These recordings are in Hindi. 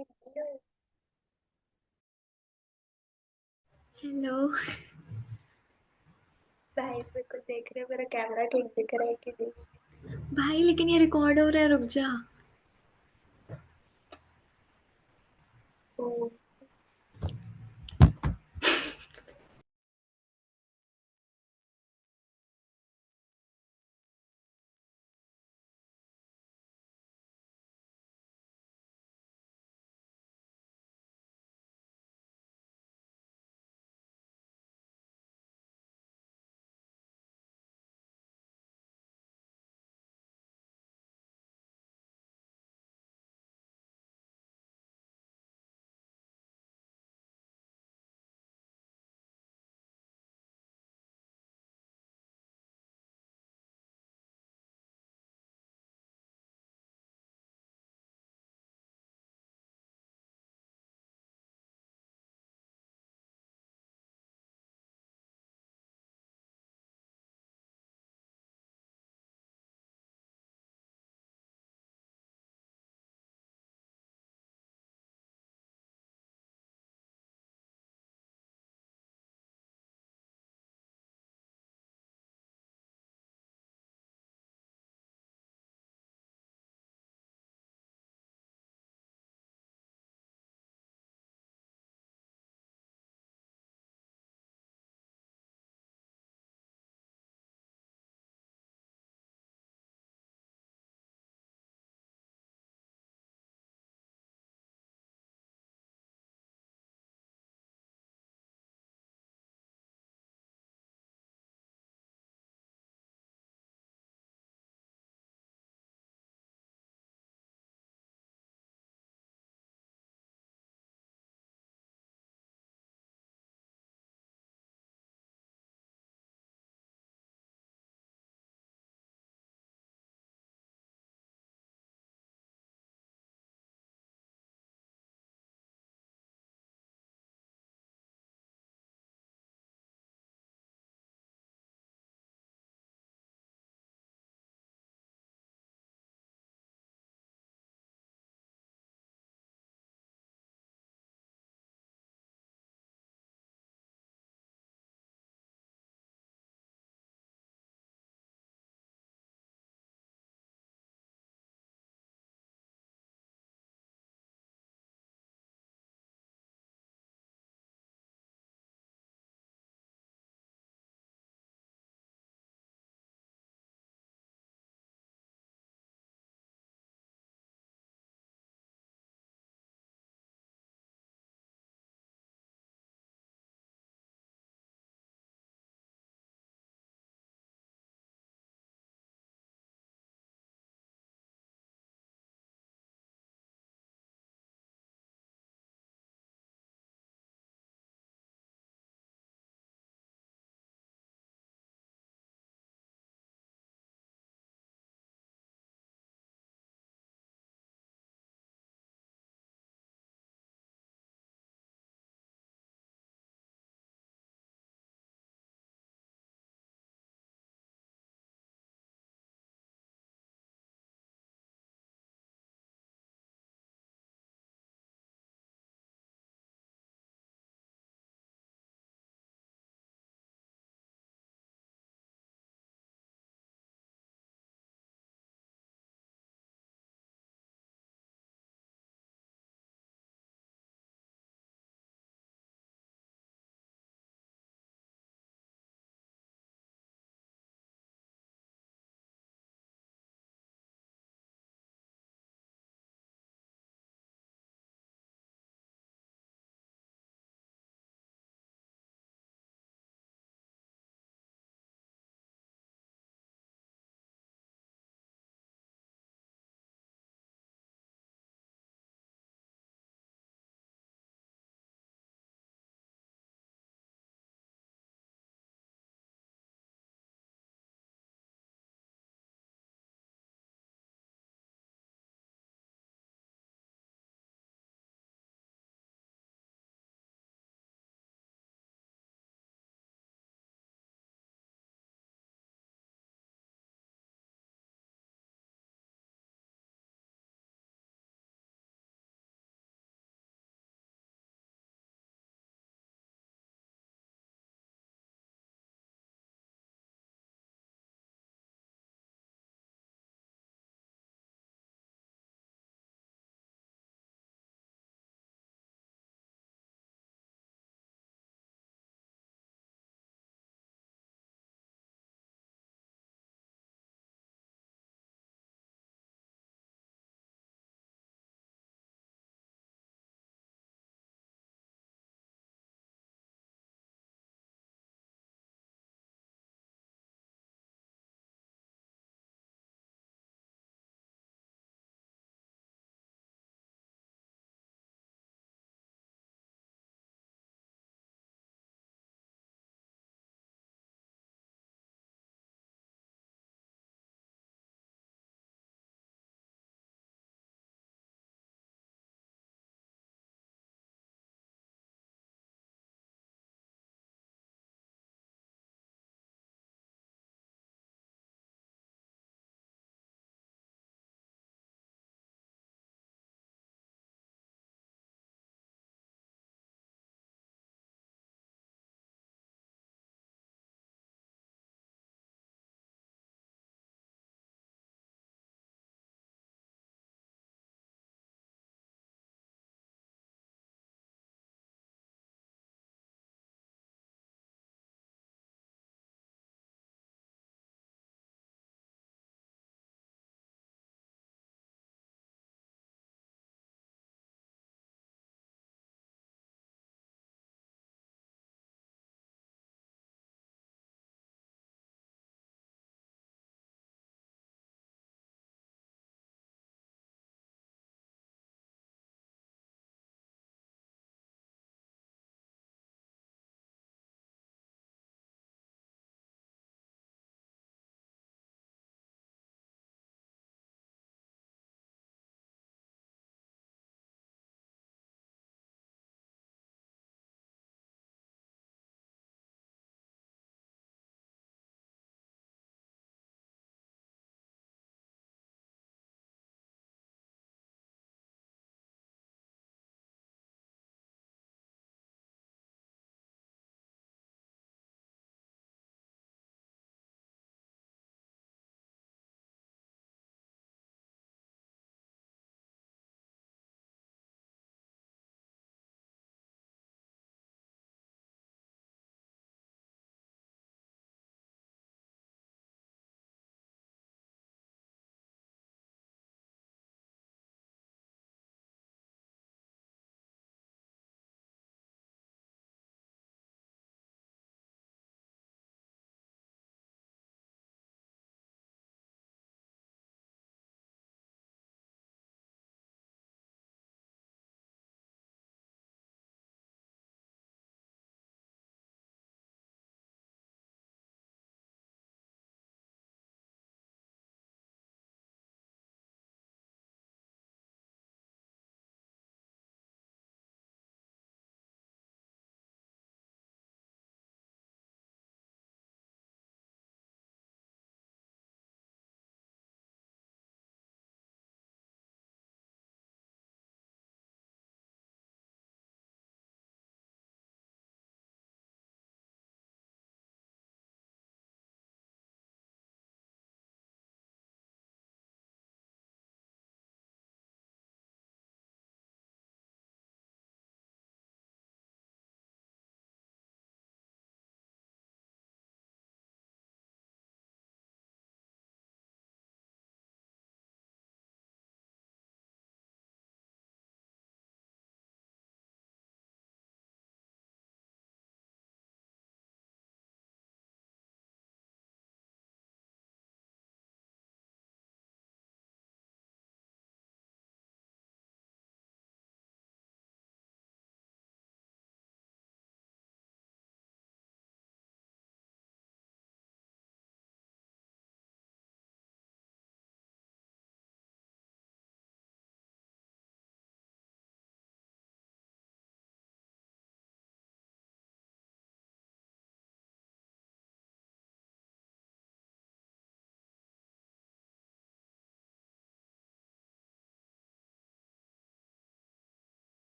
हेलो। भाई मेरे को देख रहे मेरा कैमरा ठीक दिख रहा है कि नहीं? भाई लेकिन ये रिकॉर्ड हो रहा है, रुक जा। ओ,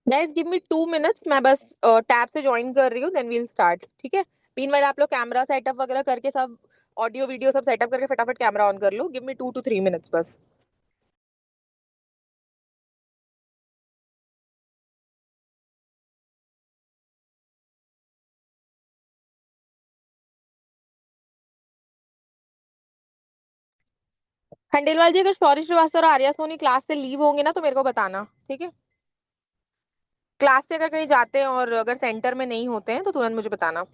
गाइस गिव मी 2 मिनट्स, मैं बस टैब से ज्वाइन कर रही हूँ, देन वील स्टार्ट, ठीक है। मीनवाइल आप लोग कैमरा सेटअप वगैरह करके सब ऑडियो वीडियो सब सेटअप करके फटाफट कैमरा ऑन कर लो। गिव मी 2 to 3 मिनट्स बस। खंडेलवाल जी, अगर शौर्य श्रीवास्तव और आर्या सोनी क्लास से लीव होंगे ना तो मेरे को बताना, ठीक है। क्लास से अगर कहीं जाते हैं और अगर सेंटर में नहीं होते हैं तो तुरंत मुझे बताना।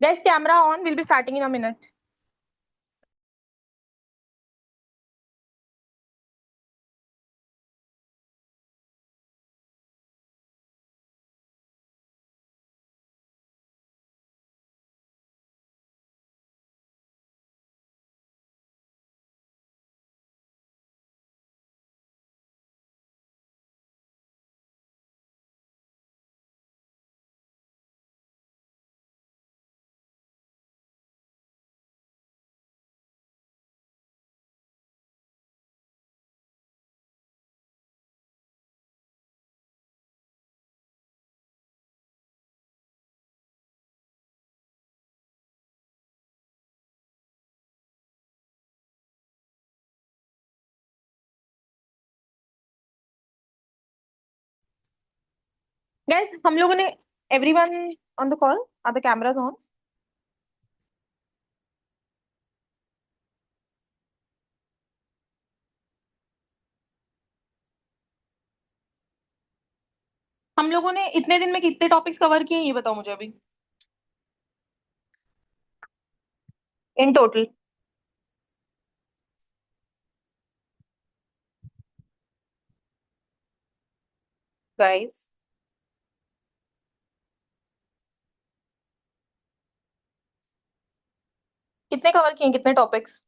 Guys camera on, will be starting in a minute. Guys हम लोगों ने everyone on the call, are the cameras on? हम लोगों ने इतने दिन में कितने टॉपिक्स कवर किए हैं ये बताओ मुझे अभी, इन टोटल। गाइस कितने कवर किए हैं, कितने टॉपिक्स?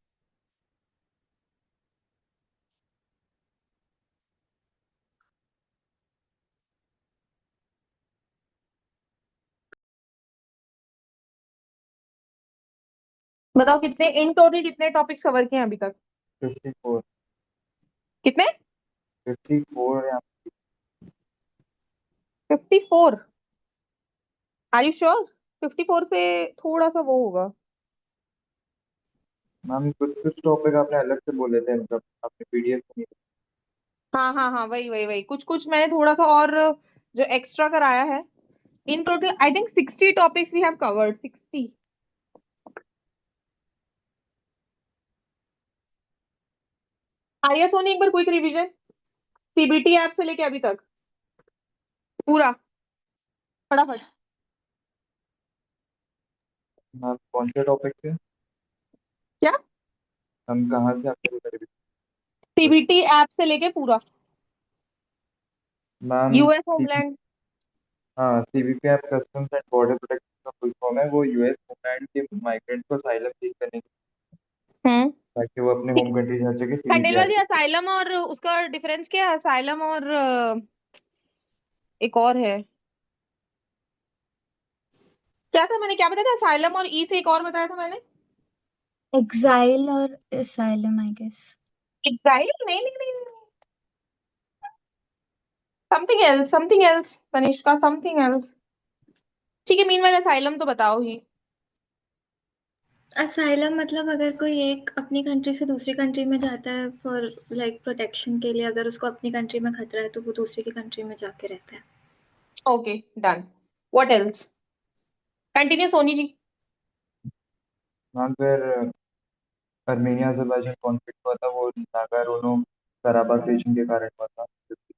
बताओ कितने इन टोटल कितने टॉपिक्स कवर किए हैं अभी तक? 54। कितने? 54 या 54? Are you sure? 54 से थोड़ा सा वो होगा। मैम कुछ कुछ टॉपिक आपने अलग से बोले थे, मतलब आपने पीडीएफ नहीं। हाँ हाँ हाँ, वही वही वही, कुछ कुछ मैंने थोड़ा सा और जो एक्स्ट्रा कराया है। In total I think 60 topics we have covered, 60। Arya Soni एक बार क्विक रिवीजन, सीबीटी ऐप से लेके अभी तक पूरा, फटाफट। मैम कौन से टॉपिक थे? क्या? हम कहाँ से आपको करेंगे? सीबीटी ऐप से लेके पूरा मैम यूएस होमलैंड। हाँ, CBP app customs and border protection का फुल फॉर्म है। वो यूएस होमलैंड के माइग्रेंट को असाइलम सीख करने की, हम्म। ताकि वो अपने ठीक होम कंट्री जा सके, है, सीबीपी खंडेलवाल ऐप जी, यूज करे। असाइलम और उसका डिफरेंस क्या है? असाइलम और एक और है, क्या था? मैंने क्या बताया था? असाइलम और ई से एक और बताया था मैंने। एग्जाइल और asylum आई गेस। एग्जाइल? नहीं नहीं नहीं, something else, something else Tanishka, something else. ठीक है, मीनवाइल असाइलम तो बताओ ही। असाइलम मतलब अगर कोई एक अपनी कंट्री से दूसरी कंट्री में जाता है फॉर लाइक प्रोटेक्शन के लिए, अगर उसको अपनी कंट्री में खतरा है तो वो दूसरी की कंट्री में जाके रहता है। Okay, done. What else? Continue Soni ji. Ma'am फिर अर्मेनिया अजरबैजान कॉन्फ्लिक्ट हुआ था, वो नागारोनो कराबाख रीजन के कारण हुआ था, क्योंकि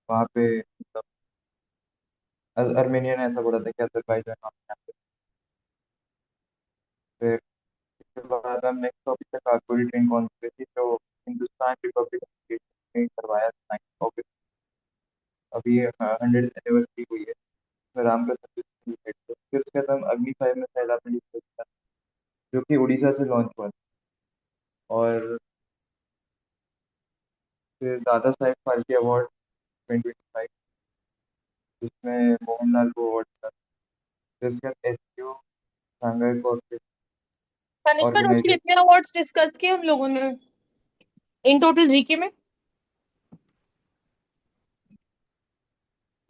वहाँ पे मतलब अर्मेनिया ने ऐसा बोला था कि अजरबैजान अपने आप पे। फिर उसके बाद हम नेक्स्ट टॉपिक पे काकोरी ट्रेन कॉन्स्पिरेसी, जो हिंदुस्तान रिपब्लिक ने करवाया था 9 अगस्त। अभी 100th एनिवर्सरी हुई है, उसमें राम प्रसाद जी थे। फिर उसके बाद हम अग्नि 5 मिसाइल आपने डिस्कस किया, जो कि उड़ीसा से लॉन्च हुआ था। और फिर दादा साहेब फाल्के अवार्ड 2025, जिसमें मोहनलाल को अवार्ड मिला। फिर उसके बाद SCO Shanghai cooperation Tanishka, total organisation. कितने अवार्ड्स डिस्कस किए हम लोगों ने इन टोटल जीके में?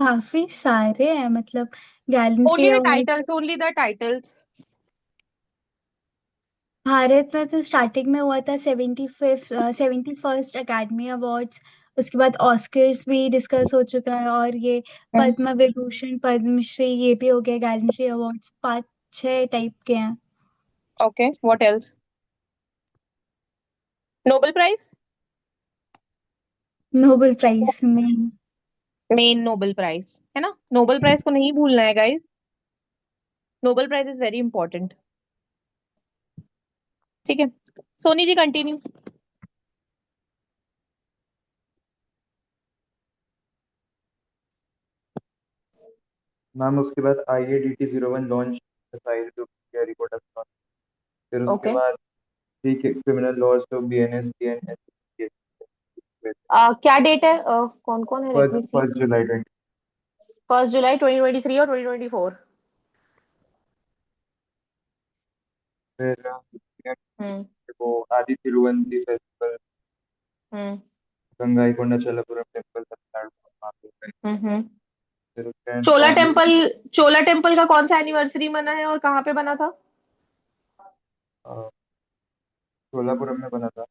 काफी सारे हैं, मतलब gallantry only the award. Titles, only the titles. Bharat में तो स्टार्टिंग में हुआ था 71st अकेडमी अवार्ड्स। उसके बाद ऑस्कर्स भी डिस्कस हो चुका है, और ये पद्म विभूषण, पद्मश्री, ये भी हो गया। गैलेंट्री अवार्ड्स 5-6 टाइप के हैं। Okay, what else? Nobel prize? Nobel prize में मेन नोबेल प्राइज है ना, नोबेल प्राइज को नहीं भूलना है guys. Nobel prize is very important. ठीक है, सोनी जी कंटिन्यू। मैम उसके बाद IADT-01 लॉन्च मिसाइल, जो कि रिपोर्ट था। फिर उसके ओके, बाद ठीक है, क्रिमिनल लॉज, तो BNS BNS क्या डेट है? कौन कौन है? लेट मी सी। 1 जुलाई 20। 1 जुलाई 2023 और 2024। फिर हम्म। वो आदि तिरुवंती फेस्टिवल, हम्म। गंगाईकोंडा चलपुरम टेम्पल तमिलनाडु में वहाँ पे हुआ है। हम्म। फिर उसके बाद चोला कॉन्वेंट टेम्पल, चोला टेम्पल का कौन सा एनिवर्सरी मना है और कहाँ पे बना था? शोलापुरम में बना था।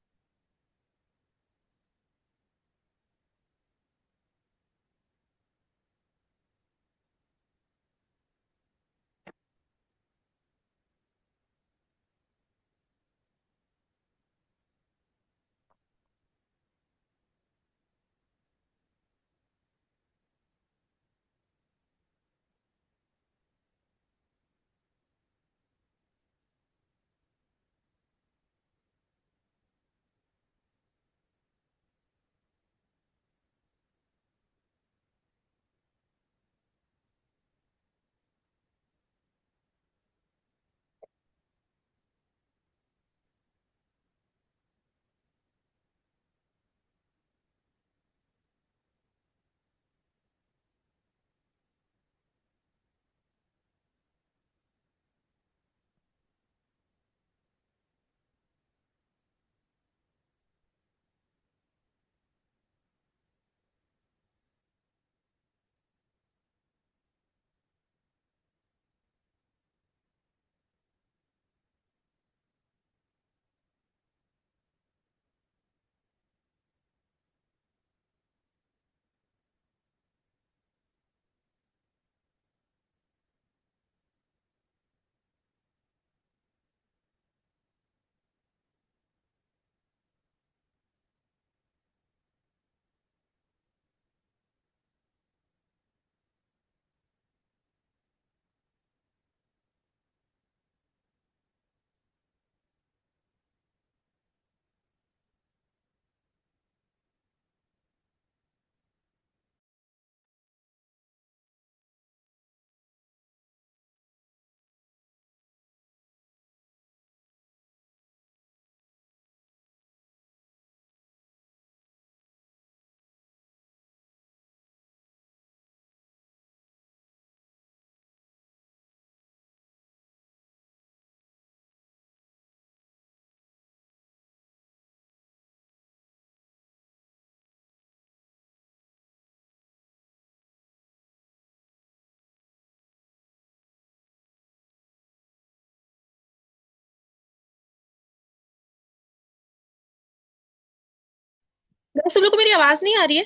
बस तुम लोग को मेरी आवाज नहीं आ रही है?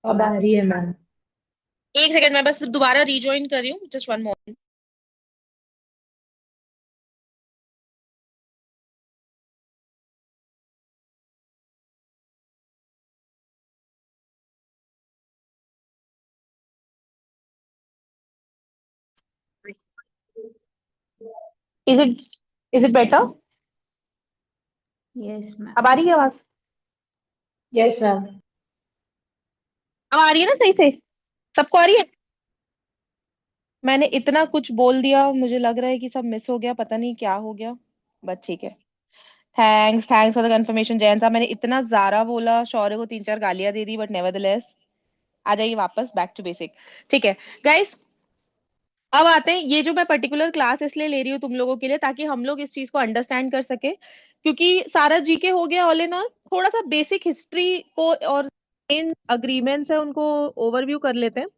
अब आ रही है मैम। एक सेकंड, मैं बस दोबारा रीजॉइन कर रही हूँ, just one moment. Is it better? Yes ma'am. अब आ रही है आवाज? Yes ma'am. अब आ रही है ना सही से? सबको आ रही है? मैंने इतना कुछ बोल दिया, मुझे लग रहा है कि सब मिस हो गया, पता नहीं क्या हो गया, बट ठीक है। Thanks thanks for the confirmation Jain साहब। मैंने इतना ज़ारा बोला, शौर्य को 3-4 गालियां दे दी, बट नेवरदलेस आ जाइए वापस बैक टू बेसिक। ठीक है गाइस, अब आते हैं, ये जो मैं पर्टिकुलर क्लास इसलिए ले रही हूँ तुम लोगों के लिए ताकि हम लोग इस चीज को अंडरस्टैंड कर सके, क्योंकि सारा जीके हो गया ऑल इन ऑल, थोड़ा सा बेसिक हिस्ट्री को और मेन अग्रीमेंट्स है उनको ओवरव्यू कर लेते हैं,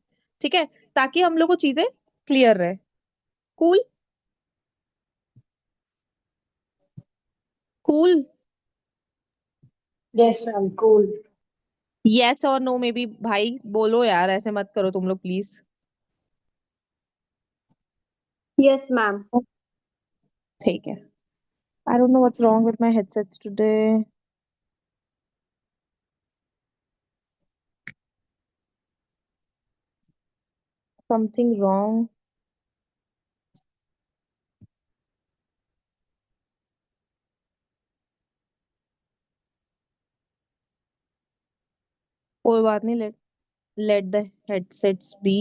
ठीक है, ताकि हम लोग को चीजें क्लियर रहे। Cool cool. Yes ma'am cool. Yes और नो में भी भाई बोलो यार, ऐसे मत करो तुम लोग प्लीज। Yes ma'am. ठीक है। I don't know what's wrong with my headsets today. Something wrong. कोई बात नहीं, let let the headsets be.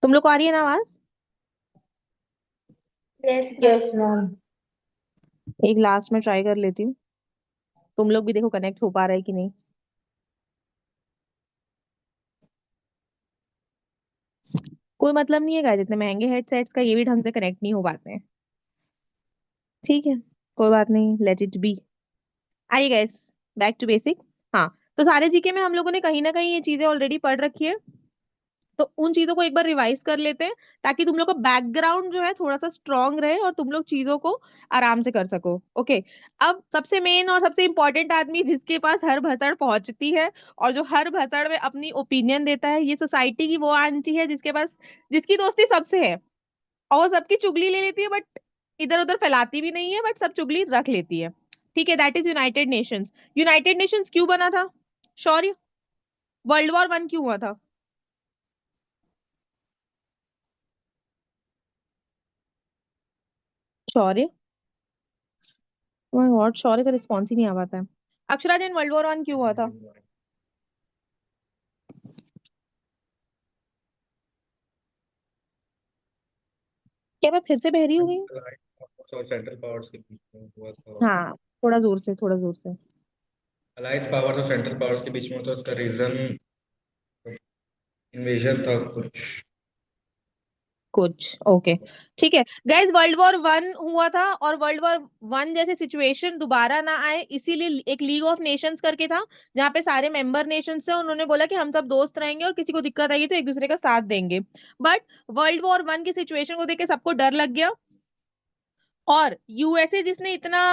तुम लोग को आ रही है ना आवाज? Yes yes ma'am. मैम। एक लास्ट में ट्राई कर लेती हूँ, तुम लोग भी देखो कनेक्ट हो पा रहा है कि नहीं। कोई मतलब नहीं है गाइस, इतने महंगे हेडसेट्स का ये भी ढंग से कनेक्ट नहीं हो पाते हैं। ठीक है, कोई बात नहीं, लेट इट बी। आइए गाइस, बैक टू बेसिक। हाँ, तो सारे जीके में हम लोगों ने कहीं ना कहीं ये चीजें ऑलरेडी पढ़ रखी है, तो उन चीजों को एक बार रिवाइज कर लेते हैं ताकि तुम लोग का बैकग्राउंड जो है थोड़ा सा स्ट्रांग रहे और तुम लोग चीजों को आराम से कर सको। ओके, अब सबसे मेन और सबसे इंपॉर्टेंट आदमी जिसके पास हर भसड़ पहुंचती है और जो हर भसड़ में अपनी ओपिनियन देता है, ये सोसाइटी की वो आंटी है जिसके पास, जिसकी दोस्ती सबसे है और वो सबकी चुगली ले लेती है, बट इधर उधर फैलाती भी नहीं है, बट सब चुगली रख लेती है। ठीक है, that is United Nations. United Nations क्यों बना था शौर्य? वर्ल्ड वॉर 1 क्यों हुआ था? शौर्य, व्हाट, शौर्य का रिस्पॉन्स ही नहीं आ पाता है। अक्षरा जैन, वर्ल्ड वॉर 1 क्यों हुआ था? क्या मैं फिर से बहरी हो गई हूँ? सेंट्रल पावर्स के बीच में हुआ था। हाँ, थोड़ा जोर से, थोड़ा जोर से। अलाइज पावर्स और सेंट्रल पावर्स के बीच में तो उसका रीजन इन्वेजन था कुछ। कुछ ओके, ठीक है गाइज, वर्ल्ड वॉर 1 हुआ था और वर्ल्ड वॉर 1 जैसे सिचुएशन दोबारा ना आए इसीलिए एक लीग ऑफ नेशंस करके था, जहाँ पे सारे मेंबर नेशंस थे, उन्होंने बोला कि हम सब दोस्त रहेंगे और किसी को दिक्कत आएगी तो एक दूसरे का साथ देंगे। बट वर्ल्ड वॉर 1 की सिचुएशन को देख के सबको डर लग गया, और यूएसए जिसने इतना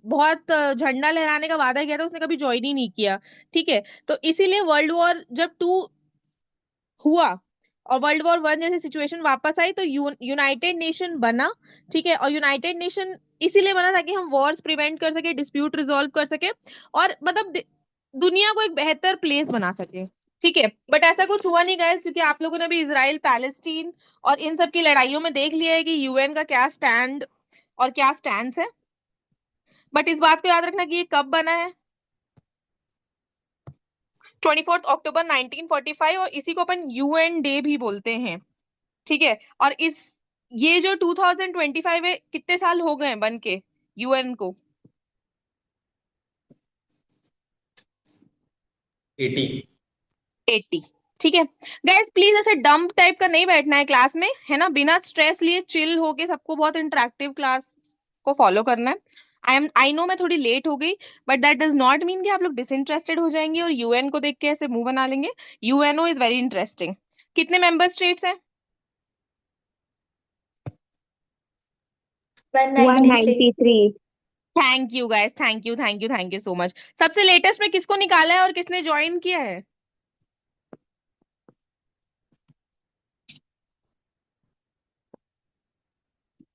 बहुत झंडा लहराने का वादा किया था, उसने कभी ज्वाइन ही नहीं किया। ठीक है, तो इसीलिए वर्ल्ड वॉर 2 हुआ और वर्ल्ड वॉर 1 जैसी सिचुएशन वापस आई, तो यूनाइटेड नेशन बना। ठीक है, और यूनाइटेड नेशन इसीलिए बना ताकि हम वॉर्स प्रिवेंट कर सके, डिस्प्यूट रिजॉल्व कर सके, और मतलब दुनिया को एक बेहतर प्लेस बना सके। ठीक है, बट ऐसा कुछ हुआ नहीं गाइस, क्योंकि आप लोगों ने भी इसराइल पैलेस्टीन और इन सब की लड़ाइयों में देख लिया है कि यूएन का क्या स्टैंड और क्या स्टैंड है। बट इस बात को याद रखना कि ये कब बना है, 24 अक्टूबर 1945, और इसी को अपन यूएन डे भी बोलते हैं। ठीक है, और इस ये जो 2025 है, कितने साल हो गए हैं बन के यूएन को? 80। 80। ठीक है गाइस, प्लीज ऐसे डंप टाइप का नहीं बैठना है क्लास में, है ना, बिना स्ट्रेस लिए चिल होके सबको बहुत इंटरेक्टिव क्लास को फॉलो करना है। आई नो मैं थोड़ी लेट हो गई, but that does not mean कि आप लोग डिसइंटरेस्टेड हो जाएंगे और यूएन को देख के ऐसे मुंह बना लेंगे। UNO is very interesting. कितने मेंबर स्टेट्स हैं? 193। 193। Thank you guys, thank you so much. सबसे लेटेस्ट में किसको निकाला है और किसने ज्वाइन किया है?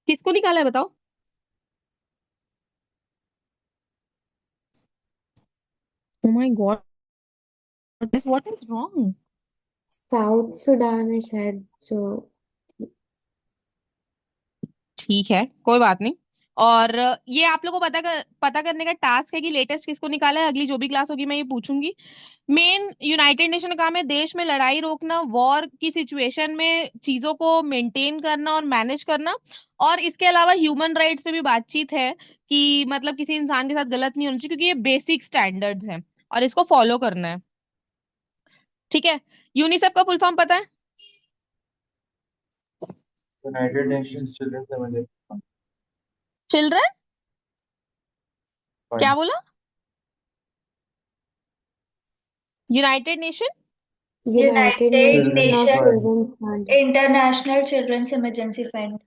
किसको निकाला है बताओ। ओ my God, what is wrong? South Sudan है शायद जो। ठीक है, कोई बात नहीं। और ये आप लोगों को पता करने का टास्क है कि लेटेस्ट किसको निकाला है। अगली जो भी क्लास होगी मैं ये पूछूंगी। मेन यूनाइटेड नेशन का काम है देश में लड़ाई रोकना, वॉर की सिचुएशन में चीजों को मेंटेन करना और मैनेज करना। और इसके अलावा ह्यूमन राइट्स पे भी बातचीत है कि मतलब किसी इंसान के साथ गलत नहीं होना चाहिए, क्योंकि ये बेसिक स्टैंडर्ड्स हैं और इसको फॉलो करना है। ठीक है, यूनिसेफ का फुल फॉर्म पता है? United Nations children's emergency children, क्या फंड। बोला? United Nation United United Nation of Nations children's fund. International children's emergency fund.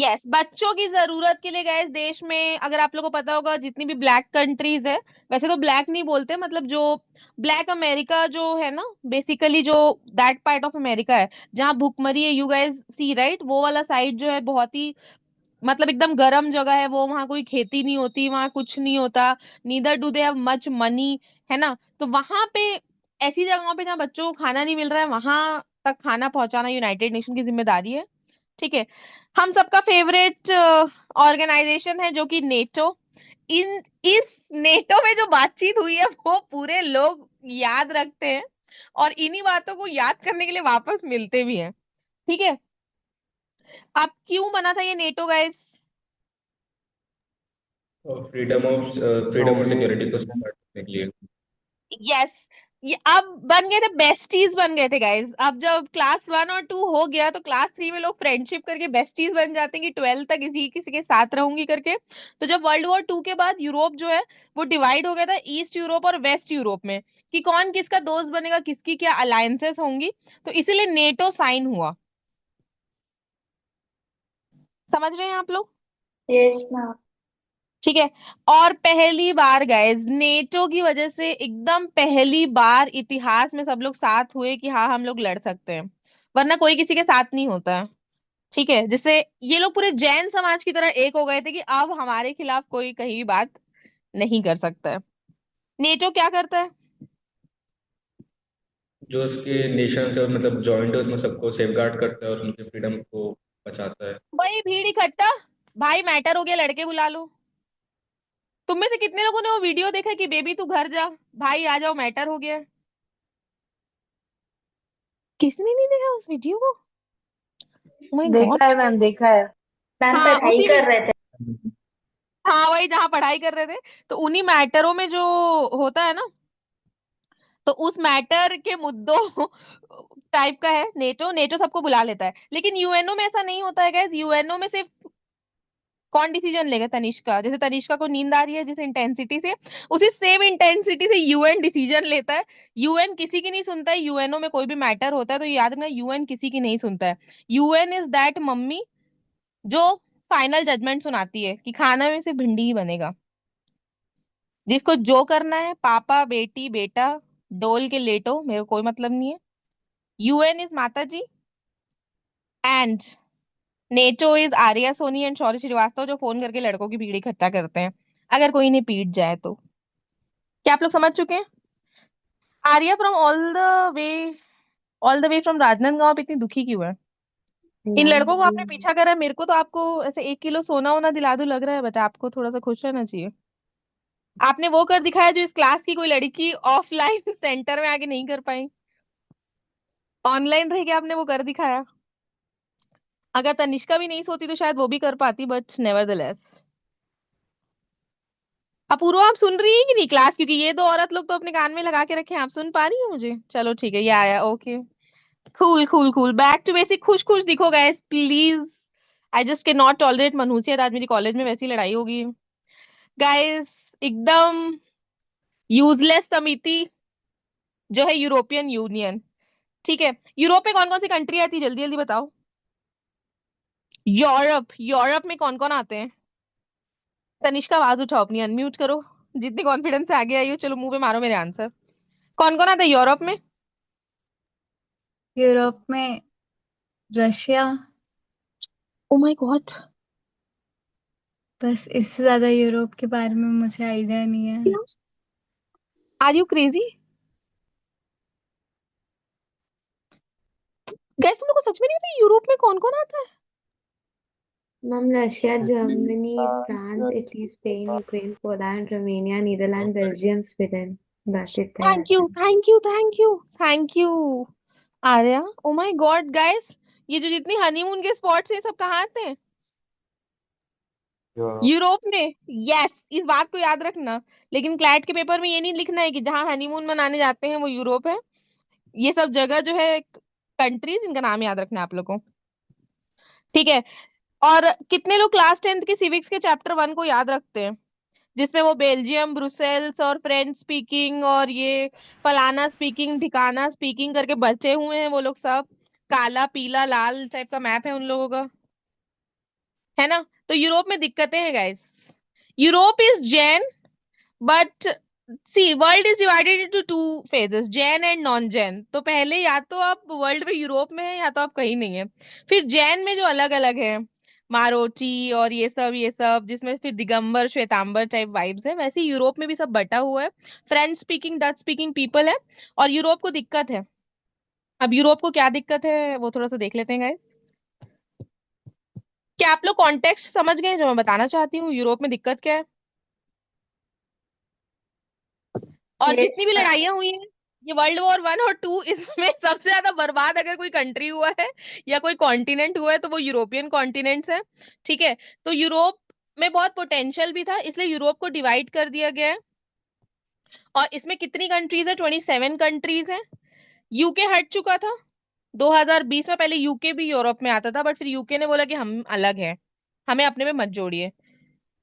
Yes, बच्चों की जरूरत के लिए गैस देश में, अगर आप लोगों को पता होगा, जितनी भी ब्लैक कंट्रीज है, वैसे तो ब्लैक नहीं बोलते, मतलब जो ब्लैक अमेरिका जो है ना, बेसिकली जो दैट पार्ट ऑफ अमेरिका है जहाँ भूखमरी है, यू गाइस सी राइट, वो वाला साइड जो है बहुत ही मतलब एकदम गर्म जगह है वो। वहां कोई खेती नहीं होती, वहां कुछ नहीं होता, neither do they have much money, है ना। तो वहां पे ऐसी जगहों पे जहाँ बच्चों को खाना नहीं मिल रहा है, वहां तक खाना पहुंचाना यूनाइटेड नेशन की जिम्मेदारी है। ठीक है, हम सबका फेवरेट ऑर्गेनाइजेशन है जो कि नेटो। इन इस नेटो में जो बातचीत हुई है वो पूरे लोग याद रखते हैं और इन्हीं बातों को याद करने के लिए वापस मिलते भी हैं। ठीक है, अब क्यों बना था ये नेटो गाइस? फ्रीडम और सिक्योरिटी को सपोर्ट करने के लिए। यस, ये अब बन गए थे, बेस्टीज बन गए थे गाइस। अब जब क्लास 1 और 2 हो गया तो क्लास 3 में लोग फ्रेंडशिप करके बेस्टीज बन जाते हैं कि 12 तक इसी किसी के साथ रहूंगी करके। तो जब वर्ल्ड वॉर 2 के बाद यूरोप जो है वो डिवाइड हो गया था ईस्ट यूरोप और वेस्ट यूरोप में, कि कौन किसका दोस्त बनेगा, किसकी क्या अलायंसेस होंगी। तो इसीलिए नेटो साइन हुआ। समझ रहे हैं आप लोग? Yes ma'am. ठीक है, और पहली बार गाइस नेटो की वजह से एकदम पहली बार इतिहास में सब लोग साथ हुए कि हाँ हम लोग लड़ सकते हैं, वरना कोई किसी के साथ नहीं होता है। ठीक है, जिससे ये लोग पूरे जैन समाज की तरह एक हो गए थे कि अब हमारे खिलाफ कोई कहीं भी बात नहीं कर सकता है। नेटो क्या करता है? जो उसके नेशंस है और मतलब जॉइंट है उसमें सबको सेफगार्ड करता है और उनके फ्रीडम को बचाता है। भाई भीड़ इकट्ठा, भाई मैटर हो गया, लड़के बुला लो। तुम में से कितने लोगों ने वो वीडियो देखा कि बेबी तू घर जा, भाई आ जाओ, मैटर हो गया? किसने नहीं देखा उस वीडियो को? माय देखा गॉड। है मैम, देखा है। मैम हाँ पढ़ाई उसी, कर रहे थे। हाँ वही जहाँ पढ़ाई कर रहे थे, तो उन्हीं मैटरों में जो होता है ना, तो उस मैटर के मुद्दों टाइप का है नेटो। नेटो सबको बुला लेता है, लेकिन यूएनओ में ऐसा नहीं होता है गाइस। यूएनओ में सिर्फ कौन डिसीजन लेगा? तनिष्का, जैसे तनिष्का को नींद आ रही है जिस इंटेंसिटी से, उसी सेम इंटेंसिटी से यूएन डिसीजन लेता है। यूएन किसी की नहीं सुनता है। यूएनओ में कोई भी मैटर होता है तो याद रखना, यूएन किसी की नहीं सुनता है। यूएन इज दैट मम्मी जो फाइनल जजमेंट सुनाती है कि खाना में से भिंडी ही बनेगा, जिसको जो करना है, पापा बेटी बेटा डोल के लेटो, मेरे को कोई मतलब नहीं है। UN is Mata ji and NATO is Arya Soni and Shaurya Shrivastava, जो फोन करके लड़कों की भीड़ इकट्ठा करते हैं अगर कोई इन्हें पीट जाए तो। क्या आप लोग समझ चुके हैं? Arya from all the way from Rajnandgaon आप इतनी दुखी क्यों है? इन मैम लड़कों को आपने पीछा करा है, मेरे को तो आपको ऐसे 1 किलो सोना वोना दिला दूं लग रहा है, बट आपको थोड़ा सा खुश रहना चाहिए। आपने वो कर दिखाया जो इस क्लास की कोई लड़की ऑफलाइन सेंटर में आके नहीं कर पाई, ऑनलाइन रह के आपने वो कर दिखाया। अगर तनिष्का भी नहीं सोती तो शायद वो भी कर पाती, बट नेवरदलेस। अपूर्वा आप सुन रही है कि नहीं क्लास? क्योंकि ये दो औरत लोग तो अपने कान में लगा के रखे हैं। आप सुन पा रही है मुझे? चलो ठीक है, ये आया, okay. Cool cool cool, back to basic. खुश खुश दिखो guys please. I just can not tolerate मनहूसियत। आज मेरी कॉलेज में वैसी लड़ाई होगी गाइस। एकदम यूजलेस समिति जो है यूरोपियन यूनियन। ठीक है, यूरोप में कौन कौन सी कंट्री आती है जल्दी जल्दी बताओ। यूरोप, यूरोप में कौन कौन आते हैं? तनिष्का आवाज उठाओ अपनी, अनम्यूट करो। जितनी कॉन्फिडेंस से आगे आई हो, चलो मुंह पे मारो मेरे आंसर। कौन कौन आता है यूरोप में? यूरोप में रशिया। O my God. बस इससे ज्यादा यूरोप के बारे में मुझे आइडिया नहीं है। Are you crazy guys? तुम लोग को सच में नहीं पता यूरोप में कौन कौन आता है? Ma'am Russia, Italy, Germany, France, France, Italy, Spain, Ukraine, Poland, Romania, Netherland, Belgium, Sweden. बस इतना ही थैंक आता यू है। Thank you thank you thank you Arya. Oh my god guys, ये जो जितनी हनीमून के स्पॉट्स हैं सब कहाँ आते हैं? यूरोप। यूरोप में। यस, इस बात को याद रखना। लेकिन क्लैट के पेपर में ये नहीं लिखना है कि जहां हनीमून मनाने जाते हैं वो यूरोप है। ये सब जगह जो है कंट्रीज, इनका नाम याद रखना है आप लोगों को। ठीक है। और कितने लोग क्लास 10th के सिविक्स के चैप्टर 1 को याद रखते हैं, जिसमें वो बेल्जियम, ब्रुसेल्स और फ्रेंच स्पीकिंग और ये फलाना स्पीकिंग ठिकाना स्पीकिंग करके बचे हुए हैं वो लोग सब? काला पीला लाल टाइप का मैप है उन लोगों का, है ना? तो यूरोप में दिक्कतें हैं गाइस। यूरोप इज जैन, but see world is divided into two phases, जैन एंड नॉन जैन। तो पहले या तो आप वर्ल्ड में यूरोप में है या तो आप कहीं नहीं है। फिर जैन में जो अलग अलग है, मारोची और ये सब जिसमें फिर दिगंबर श्वेतांबर टाइप वाइब्स है, वैसे ही यूरोप में भी सब बटा हुआ है। French speaking Dutch speaking people है। और यूरोप को दिक्कत है। अब यूरोप को क्या दिक्कत है वो थोड़ा सा देख लेते हैं गाइस। क्या आप लोग कॉन्टेक्स्ट समझ गए जो मैं बताना चाहती हूँ, यूरोप में दिक्कत क्या है? और जितनी यस भी मैम। लड़ाइयाँ हुई हैं, ये वर्ल्ड वॉर 1 और 2, इसमें सबसे ज्यादा बर्बाद अगर कोई कंट्री हुआ है या कोई कॉन्टिनेंट हुआ है तो वो यूरोपियन कॉन्टिनेंट्स है। ठीक है। तो यूरोप में बहुत पोटेंशियल भी था, इसलिए यूरोप को डिवाइड कर दिया गया है। और इसमें कितनी कंट्रीज है? 27 कंट्रीज है। यूके हट चुका था 2020 में। पहले यूके भी यूरोप में आता था, बट फिर यूके ने बोला कि हम अलग हैं, हमें अपने में मत जोड़िए।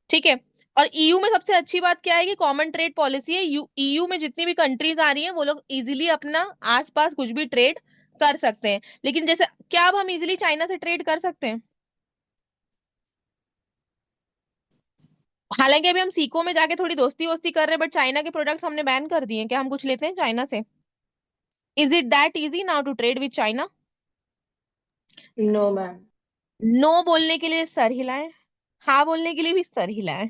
ठीक है। और ईयू में सबसे अच्छी बात क्या है कि कॉमन ट्रेड पॉलिसी है। ईयू में जितनी भी कंट्रीज आ रही हैं वो लोग इजीली अपना आसपास कुछ भी ट्रेड कर सकते हैं। लेकिन जैसे क्या अब हम इजीली चाइना से ट्रेड कर सकते हैं? हालांकि अभी हम सीको में जाके थोड़ी दोस्ती वोस्ती कर रहे हैं, बट चाइना के प्रोडक्ट्स हमने बैन कर दिए हैं। क्या हम कुछ लेते हैं चाइना से? Is it that easy now to trade with China? No ma'am. No बोलने के लिए सर हिलाएं, हाँ बोलने के लिए भी सर हिलाएं।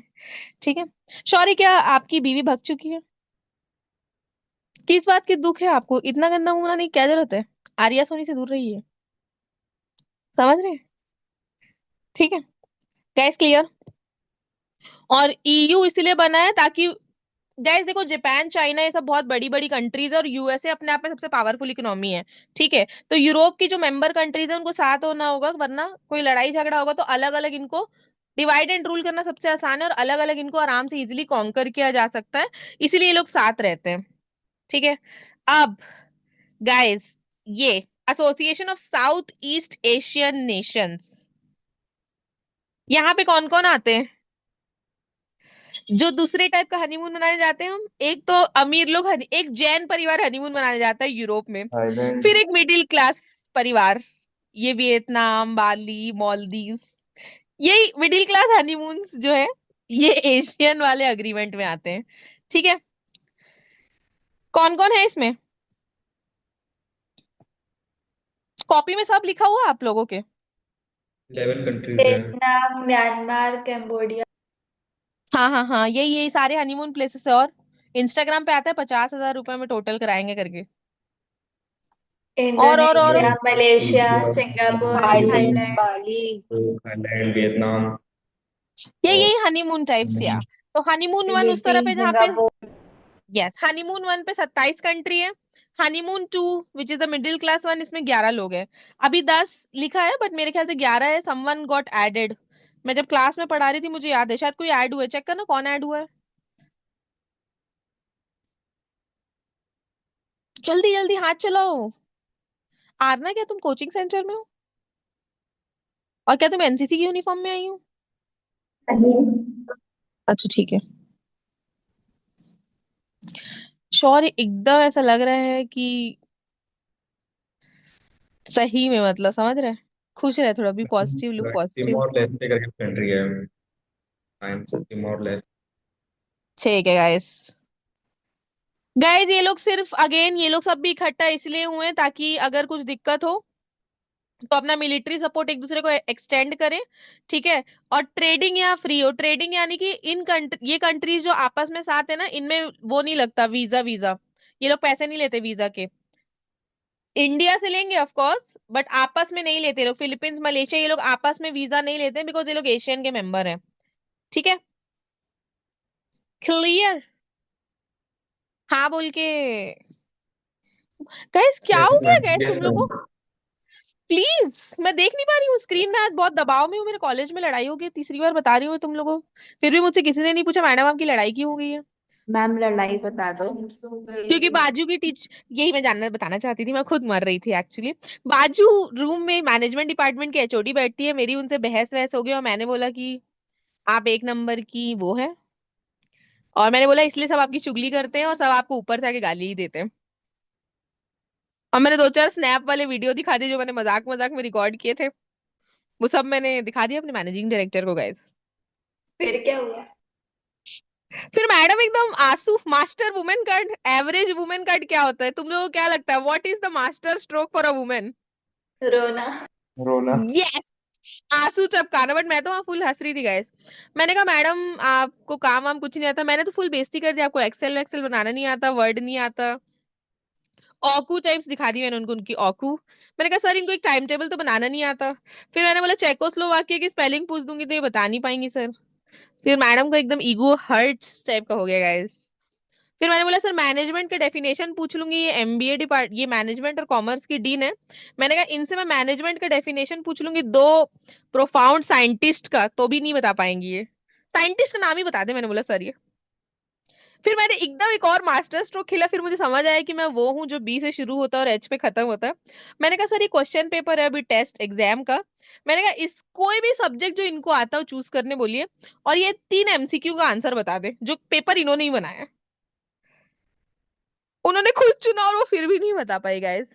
ठीक है। शौर्य, क्या आपकी बीवी भग चुकी है? किस बात की दुख है आपको? इतना गंदा मुंह बनाने की क्या जरूरत है? आर्या सोनी से दूर रहिए, समझ रहे हैं? ठीक है गैस, क्लियर। और ईयू इसलिए बना है ताकि गैस देखो, जापान चाइना ये सब बहुत बड़ी बड़ी कंट्रीज है और यूएसए अपने आप में सबसे पावरफुल इकोनॉमी है। ठीक है। तो यूरोप की जो मेंबर कंट्रीज है उनको साथ होना होगा, वरना कोई लड़ाई झगड़ा होगा तो अलग अलग इनको डिवाइड एंड रूल करना सबसे आसान है, और अलग अलग इनको आराम से इजिली कॉन्कर किया जा सकता है। इसीलिए ये लोग साथ रहते हैं। ठीक है। अब गाइस, ये association of south east Asian Nations, यहाँ पे कौन कौन आते हैं जो दूसरे टाइप का हनीमून मनाने जाते हैं? हम एक तो अमीर लोग एक जैन परिवार हनीमून मनाने जाता है यूरोप में। थाईलैंड। फिर एक मिडिल क्लास परिवार, ये वियतनाम बाली मालदीव्स, यही मिडिल क्लास हनीमून्स जो है ये एशियन वाले अग्रीमेंट में आते हैं। ठीक है। कौन कौन है इसमें? कॉपी में सब लिखा हुआ है आप लोगों के? 11 कंट्रीज हैं। Vietnam, Myanmar, Cambodia. हाँ हाँ हाँ, यही यही सारे हनीमून प्लेसेस है। और इंस्टाग्राम पे आता है 50,000 रुपए में टोटल कराएंगे करके। और इंडोनेशिया, मलेशिया, इंडोनेशिया, सिंगापुर, बाली। थाईलैंड। बाली। थाईलैंड, वियतनाम यही और यही हनीमून टाइप्स या। तो हनीमून वन उस तरफ है फिलीपींस, जहाँ पे, सिंगापुर। यस, हनीमून वन पे 27 कंट्री है। Honeymoon two which is the middle class one, इसमें 11 लोग हैं। अभी 10 लिखा है बट मेरे ख्याल से 11 है। Someone got added. मैं जब क्लास में पढ़ा रही थी मुझे याद है, शायद कोई ऐड हुआ है। चेक करना कौन ऐड हुआ है। जल्दी जल्दी हाथ चलाओ। आरना, क्या तुम कोचिंग सेंटर में हो? और क्या तुम एनसीसी की यूनिफॉर्म में आई हो? अच्छा ठीक है। श्योर, एकदम ऐसा लग रहा है कि सही में, मतलब समझ रहे हैं? खुश रहे थोड़ा भी, पॉजिटिव लुक, पॉजिटिव। टिमोर लेस्टे करके कंट्री है। time, something more or less. ठीक है गाइस। गाइस ये लोग सिर्फ अगेन ये लोग सब भी इकट्ठा इसलिए हुए हैं ताकि अगर कुछ दिक्कत हो तो अपना मिलिट्री सपोर्ट एक दूसरे को एक्सटेंड करें, ठीक है। और ट्रेडिंग यहाँ फ्री हो। ट्रेडिंग यानी कि ये कंट्रीज जो आपस में साथ है ना, इनमें वो नहीं लगता वीजा वीजा, ये लोग पैसे नहीं लेते वीजा के। इंडिया से लेंगे ऑफ कोर्स, बट आपस में नहीं लेते लोग। फिलीपींस, मलेशिया, ये लोग आपस में वीजा नहीं लेते बिकॉज ये लोग एशियन के मेंबर हैं, ठीक है। क्लियर? हाँ बोल के। गाइस क्या Yes, हो गया ma'am. गाइस Yes, तुम ma'am. लोगों को? प्लीज, मैं देख नहीं पा रही हूँ स्क्रीन में। आज बहुत दबाव में हूँ, मेरे कॉलेज में लड़ाई हो गई, तीसरी बार बता रही हूँ तुम लोगों को, फिर भी मुझसे किसी ने नहीं पूछा मैडम आपकी लड़ाई क्यों हो गई है। मैम लड़ाई बता दो। क्योंकि बाजू की यही मैं जानना बताना चाहती थी, मैं खुद मर रही थी एक्चुअली। बाजू रूम में मैनेजमेंट डिपार्टमेंट की एचओडी बैठती है, मेरी उनसे बहस वहस हो गई और मैंने बोला कि आप एक नंबर की वो है, और मैंने बोला इसलिए सब आपकी चुगली करते हैं और सब आपको ऊपर से आके गाली ही देते हैं। और मैंने 2-4 स्नैप वाले वीडियो दिखा दिए जो मैंने मजाक मजाक में रिकॉर्ड किए थे, वो सब मैंने दिखा दिया अपने मैनेजिंग डायरेक्टर को गाइस। फिर क्या हुआ? फिर मैडम एकदम आंसू। Master women cut, average women cut क्या होता है तुम लोगों को क्या लगता है? What is the master stroke for a women? रोना। रोना। यस, आंसू टपकाना। बट मैं तो वहां फुल हंस रही थी गाइस। मैंने कहा मैडम आपको काम वाम कुछ नहीं आता। मैंने तो फुल बेइज्जती कर दी, आपको एक्सेल वैक्सेल बनाना नहीं आता, वर्ड नहीं आता। ऑकू टाइप्स दिखा दी मैंने उनको, उनकी ऑकू। मैंने कहा सर इनको एक टाइम टेबल तो बनाना नहीं आता। फिर मैंने बोला चेकोस्लोवाकिया की स्पेलिंग पूछ दूंगी तो ये बता नहीं पाएंगी सर। फिर मैडम को एकदम ईगो हर्ट्स टाइप का हो गया गाइस। फिर मैंने बोला सर मैनेजमेंट का डेफिनेशन पूछ लूंगी, ये एमबीए डिपार्ट, ये मैनेजमेंट और कॉमर्स की डीन है। मैंने कहा इनसे मैं मैनेजमेंट का डेफिनेशन पूछ लूंगी दो प्रोफाउंड साइंटिस्ट का, तो भी नहीं बता पाएंगी ये। साइंटिस्ट का नाम ही बता दे, मैंने बोला सर ये। फिर मैंने एकदम एक और मास्टर स्ट्रोक खेला। फिर मुझे समझ आया कि मैं वो हूँ जो बी से शुरू होता है और एच पे खत्म होता है। मैंने कहा सर ये क्वेश्चन पेपर है अभी टेस्ट एग्जाम का। मैंने कहा इस कोई भी सब्जेक्ट जो इनको आता हो चूज करने बोलिए, और ये 3 एमसीक्यू का आंसर बता दे जो पेपर इन्होंने ही बनाया। उन्होंने खुद चुना और वो फिर भी नहीं बता पाई गाइस।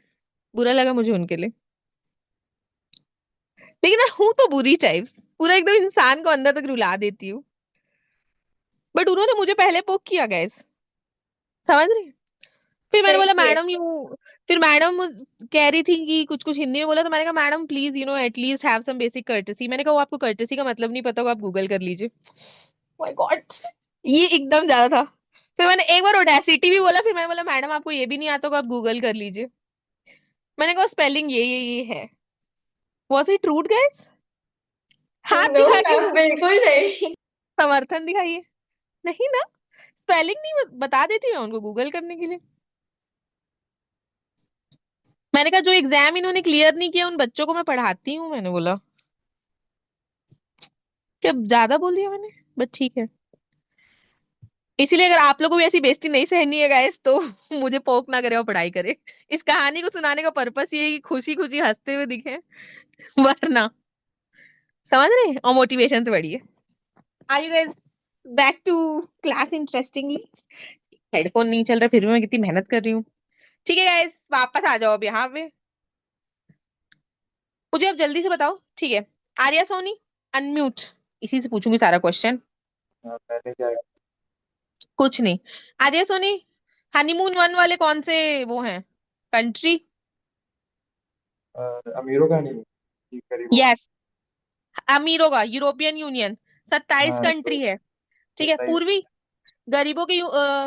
बुरा लगा मुझे उनके लिए, लेकिन मैं हूं तो बुरी टाइप्स, पूरा एकदम इंसान को अंदर तक रुला देती हूँ। बट उन्होंने मुझे पहले पोक किया गाइस, समझ रही? फिर मैंने सही बोला किए। मैडम यू, फिर मैडम कह रही थी कि कुछ कुछ हिंदी में बोला, तो मैंने कहा madam please at least have some basic courtesy. मैंने कहा वो आपको कर्टेसी का मतलब नहीं पता, वो आप गूगल कर लीजिए। माय गॉड, ये एकदम ज्यादा था। फिर मैंने एक बार ओडेसिटी भी बोला, फिर मैंने बोला मैडम आपको ये भी नहीं आता, आप गूगल कर लीजिए। मैंने कहा स्पेलिंग ये है। Was it rude guys? हाथ नो दिखा के मैम, बिल्कुल नहीं। समर्थन दिखाइए। नहीं ना, स्पेलिंग नहीं बता देती मैं उनको गूगल करने के लिए। मैंने कहा जो एग्जाम इन्होंने क्लियर नहीं किया उन बच्चों को मैं पढ़ाती हूँ, मैंने बोला। क्या ज्यादा बोल दिया मैंने? बट ठीक है। इसीलिए अगर आप लोगों को भी ऐसी बेइज्जती नहीं सहनी है गाइस तो मुझे पोक ना करे और पढ़ाई करे। इस कहानी को सुनाने का पर्पस ये है कि खुशी खुशी हंसते हुए दिखे, वरना समझ रहे हैं, और मोटिवेशन से बढ़िए। Are you guys back to class interestingly? Headphone नहीं चल रहा फिर भी मैं कितनी मेहनत कर रही हूँ। ठीक है गाइस, वापस आ जाओ अब यहाँ पे। मुझे अब जल्दी से बताओ, ठीक है। आर्या सोनी अनम्यूट, इसी से पूछूंगी सारा क्वेश्चन। पहले क्या है? कुछ नहीं। आर्या सोनी, हनीमून 1 वाले कौन से वो हैं कंट्री? अमीरों का नहीं, ठीक करीब होगा। यस, अमीरों का यूरोपियन यूनियन। 27 हाँ तो कंट्री है, ठीक है। 27। पूर्वी गरीबों के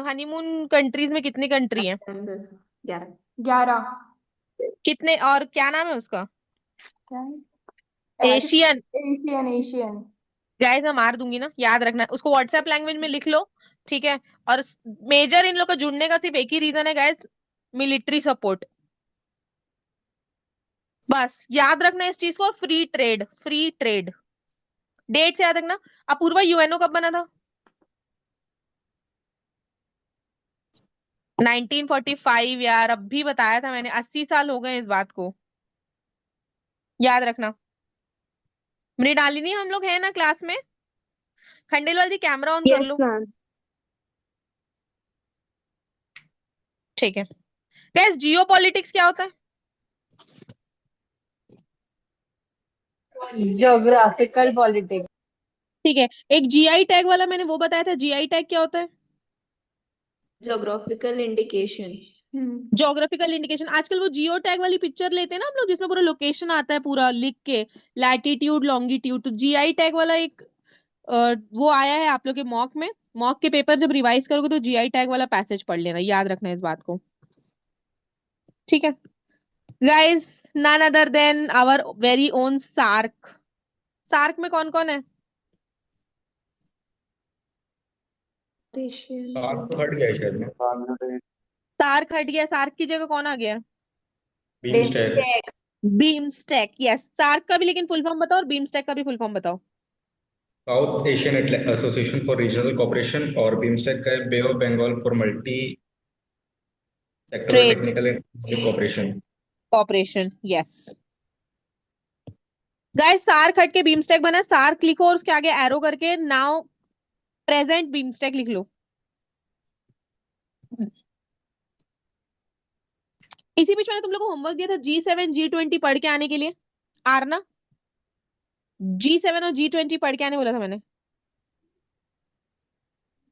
हनीमून कंट्रीज में कितनी कंट्री है? 11। 11। कितने, और क्या नाम है उसका? क्या है? एशियन। Asian Asian. गाइस मैं मार दूंगी ना, याद रखना उसको, व्हाट्सएप लैंग्वेज में लिख लो, ठीक है। और मेजर इन लोग का जुड़ने का सिर्फ एक ही रीजन है गाइस, मिलिट्री सपोर्ट। बस याद रखना इस चीज को। Free trade, free trade. Date से याद रखना। अपूर्वा यूएनओ कब बना था? 1945 यार, अब भी बताया था मैंने, 80 साल हो गए इस बात को, याद रखना। मृणालिनी हम लोग हैं ना क्लास में? खंडेलवाल जी कैमरा ऑन कर Yes, लो। ma'am. ठीक है गैस, जियो पॉलिटिक्स क्या होता है? Geographical politics. ठीक है, एक जीआई टैग वाला मैंने वो बताया था, जीआई टैग क्या होता है? Geographical indication. Geographical indication. आजकल वो जियो टैग वाली पिक्चर लेते हैं ना हम लोग, जिसमें पूरा लोकेशन आता है पूरा लिख के, लैटिट्यूड लॉन्गिट्यूड। तो जीआई टैग वाला एक वो आया है आप लोग के मॉक में। मॉक के पेपर जब रिवाइज करोगे तो जीआई टैग वाला पैसेज पढ़ लेना, याद रखना इस बात को, ठीक है guys? None other than our very own SAARC. SAARC में कौन कौन है? सार्क तो हट गया है शायद में। बांग्लादेश। सार्क हट गया, सार्क की जगह कौन आ गया? BIMSTEC. BIMSTEC. BIMSTEC. Yes, SAARC का भी लेकिन फुल फॉर्म बताओ, और बीमस्टेक का भी फुल फॉर्म बताओ। South Asian association for regional cooperation, और बीमस्टेक का है bay of Bengal for multi sectoral trade technical and cooperation. Cooperation, yes guys. SAARC हट के बीमस्टेक बना, सार्क लिखो और उसके आगे एरो करके नाउ प्रेजेंट बीमस्टेक लिख लो। इसी बीच मैंने तुम लोग को होमवर्क दिया था G7 G20 पढ़ के आने के लिए, आरना। G7 और G20 पढ़ के आने बोला था मैंने।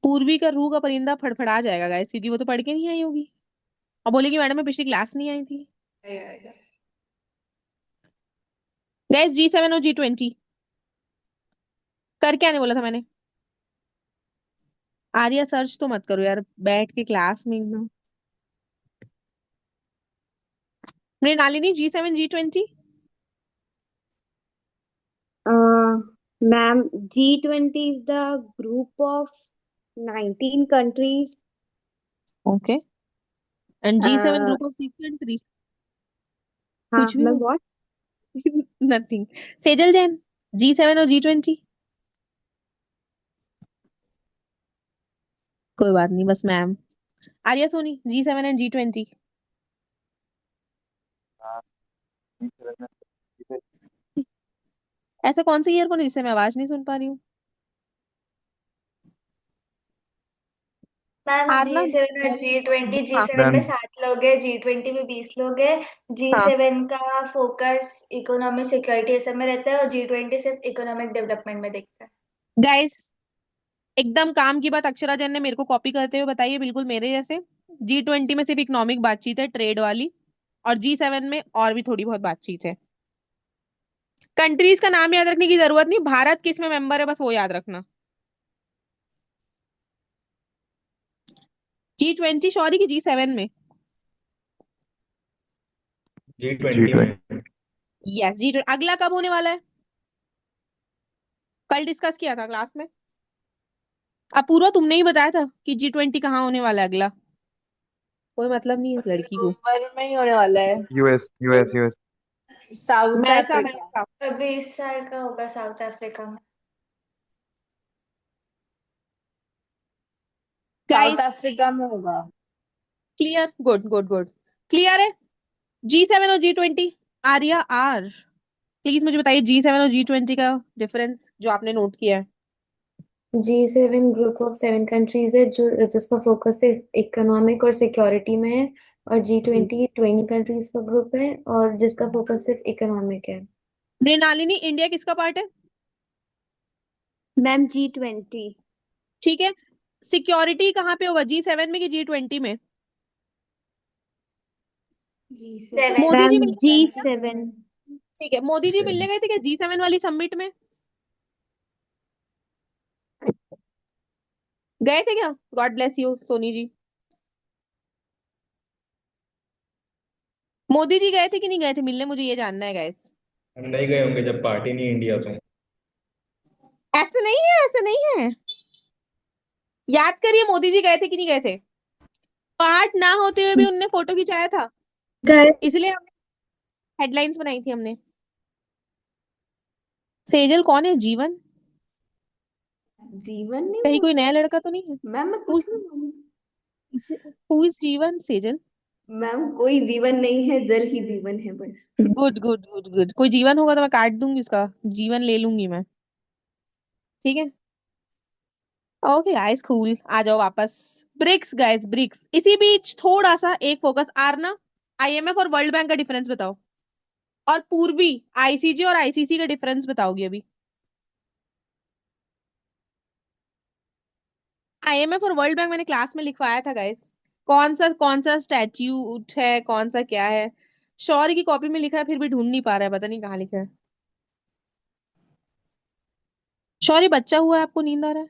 पूर्वी का रूह का परिंदा फड़फड़ा जाएगा गाइस, क्योंकि वो तो पढ़ के नहीं आई होगी और बोलेगी मैडम मैं पिछली क्लास नहीं आई थी। गाइस G7 और G20 करके आने बोला था मैंने। आर्या सर्च तो मत करो यार बैठ के क्लास में एकदम। Mrinalini G7 G20। Ma'am, G20 is the group of 19 countries. Okay, and G7 Uh, group of 6 country. हाँ कुछ भी मैम हो what? Nothing. Sejal Jain G7 और G20। कोई बात नहीं, बस ma'am. Arya Soni G7 and G20। ऐसा कौन सा ईयरफोन है जिससे मैं आवाज नहीं सुन पा रही हूँ? मैम आरना। G7 और G20, हाँ G7 में मैम 7 लोग हैं, G20 में 20 लोग हैं। हाँ G7 का फोकस इकोनॉमिक सिक्योरिटी सब में रहता है और G20 सिर्फ इकोनॉमिक डेवलपमेंट में देखता है। गाइस, एकदम काम की बात अक्षरा जैन ने मेरे को कॉपी करते हुए बताई है, बिल्कुल मेरे जैसे। G20 में सिर्फ इकोनॉमिक बातचीत है, ट्रेड वाली, और G7 में और भी थोड़ी बहुत बातचीत है। कंट्रीज का नाम याद रखने की जरूरत नहीं, भारत किस में मेंबर है बस वो याद रखना। G20 सॉरी की G7 में। G20 में। Yes G20। अगला कब होने वाला है? कल डिस्कस किया था क्लास में। अपूर्वा तुमने ही बताया था कि G20 कहाँ होने वाला है अगला। कोई मतलब नहीं है इस लड़की को। नवंबर में ही होने वाला है। US US US. South America Africa. America. अभी इस साल का होगा साउथ अफ्रीका में। साउथ गाइस अफ्रीका में होगा। Clear, good good good, clear है। G7 और G20। आर्या आर प्लीज मुझे बताइए G7 और G20 का डिफरेंस जो आपने नोट किया है। G7 ग्रुप ऑफ 7 कंट्रीज है जो जिसका फोकस सिर्फ इकोनॉमिक और सिक्योरिटी में है, और G20 20 कंट्रीज का ग्रुप है और जिसका फोकस सिर्फ इकोनॉमिक है। मृणालिनी इंडिया किसका पार्ट है? Ma'am G20। ठीक है, सिक्योरिटी कहाँ पे होगा, G7 में कि G20 में? मोदी जी मैम मिलने गए थे क्या? G7। ठीक है, मोदी जी मिलने गए थे क्या G7 वाली समिट में? गए थे क्या? God bless you Soni ji. Modi ji गए थे कि नहीं गए थे मिलने, मुझे ये जानना है गाइस। हम नहीं गए होंगे जब पार्टी नहीं इंडिया तो। ऐसा नहीं है, ऐसा नहीं है, याद करिए मोदी जी गए थे कि नहीं गए थे। पार्ट ना होते हुए भी उनने फोटो खिंचाया था, गए। इसलिए हमने हेडलाइंस बनाई थी हमने। सेजल कौन है जीवन? जीवन नहीं कहीं कोई बोल। नया लड़का तो नहीं है? मैम मैं कुछ नहीं बोली। हु इज जीवन सेजल? मैम कोई जीवन नहीं है, जल ही जीवन है बस। गुड गुड गुड गुड, कोई जीवन होगा तो मैं काट दूंगी इसका, जीवन ले लूंगी मैं, ठीक है। ओके गाइस कूल, आ जाओ वापस। BRICS guys, BRICS. इसी बीच थोड़ा सा एक फोकस आरना, आईएमएफ और वर्ल्ड बैंक का डिफरेंस बताओ, और पूर्वी आईसीजे और आईसीसी का डिफरेंस बताओगी अभी। IMF और वर्ल्ड बैंक मैंने क्लास में लिखवाया था गाइस। कौन सा स्टैट्यूट है, कौन सा क्या है, शौर्य की कॉपी में लिखा है, फिर भी ढूंढ नहीं पा रहा है, पता नहीं कहाँ लिखा है। शौर्य बच्चा हुआ है, आपको नींद आ रहा है?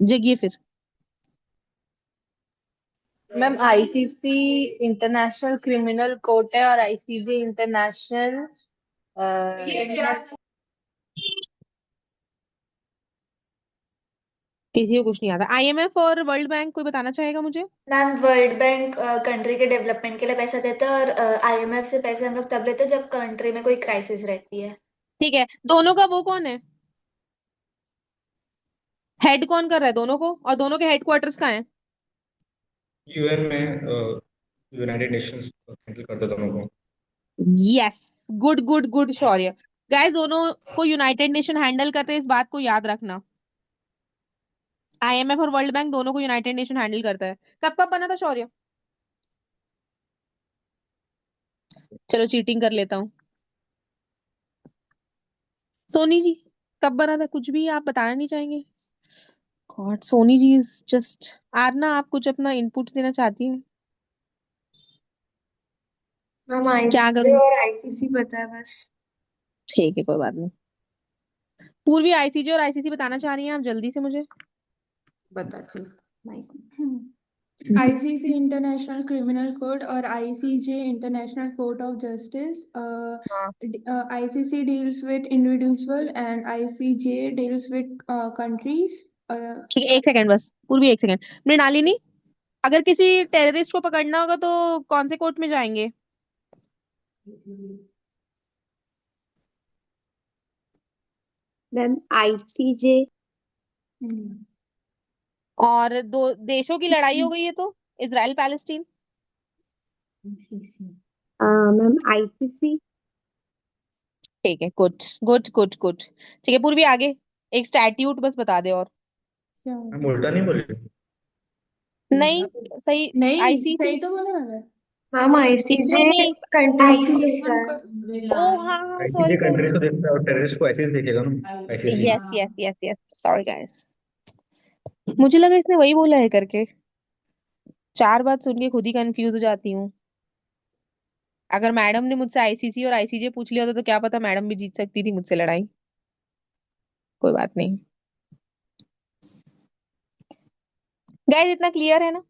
जगिए फिर। Ma'am ICC international criminal court है और आईसीजे इंटरनेशनल किसी को कुछ नहीं आता। IMF और वर्ल्ड बैंक कोई बताना चाहेगा मुझे? मैम वर्ल्ड बैंक कंट्री के डेवलपमेंट के लिए पैसा देता है, और IMF से पैसे हम लोग तब लेते हैं जब कंट्री में कोई क्राइसिस रहती है। ठीक है, दोनों का वो कौन है, हेड कौन कर रहा है दोनों को, और दोनों के हेडक्वार्टर्स कहाँ है? UN में यूनाइटेड नेशंस हैंडल करता दोनों को। यस, गुड गुड गुड शौर्य। गाइस दोनों को यूनाइटेड नेशन हैंडल करते हैं, इस बात को याद रखना। IMF और वर्ल्ड बैंक दोनों को यूनाइटेड नेशन हैंडल करता है। कब कब बना था शौर्य? चलो चीटिंग कर लेता हूँ। सोनी जी कब बना था? कुछ भी आप बताना नहीं चाहेंगे? God, Soni ji is just. Aarna, आप कुछ अपना इनपुट देना चाहती हैं? मैम क्या आईसीजे करूं? और आईसीसी पता है बस। ठीक है, कोई बात नहीं। पूर्वी ICJ और ICC बताना चाह रही हैं आप, जल्दी से मुझे। बताती आईसीसी इंटरनेशनल क्रिमिनल कोर्ट और ICJ international court of justice. हाँ ICC deals with individual and ICJ deals with countries. ठीक है, एक सेकंड बस, पूर्वी एक सेकंड। मृणालिनी, अगर किसी टेररिस्ट को पकड़ना होगा तो कौन से कोर्ट में जाएंगे? Ma'am ICJ. और दो देशों की लड़ाई हो गई है तो इजराइल पैलेस्टीन। Ma'am ICC. ठीक है, गुड गुड गुड गुड। ठीक है पूर्वी, आगे एक स्टैट्यूट बस बता दे। और क्या? हम उल्टा नहीं बोले। नहीं, सही। नहीं, ICC सही तो बोला मैंने। मैम इसमें आईसीजे नहीं। कंट्रीज को आईसीसी देखता है। ओ हाँ हाँ, सॉरी आईसीजे सॉरी। कंट्रीज को देखता है और टेररिस्ट को ऐसे ही देखेगा ना, ICC. Yes yes yes yes, sorry guys, मुझे लगा इसने वही बोला है करके। चार बात सुन के खुद ही कंफ्यूज हो जाती हूँ। अगर मैडम ने मुझसे ICC और ICJ पूछ लिया होता तो क्या पता मैडम भी जीत सकती थी मुझसे लड़ाई। कोई बात नहीं। गाइस इतना क्लियर है ना?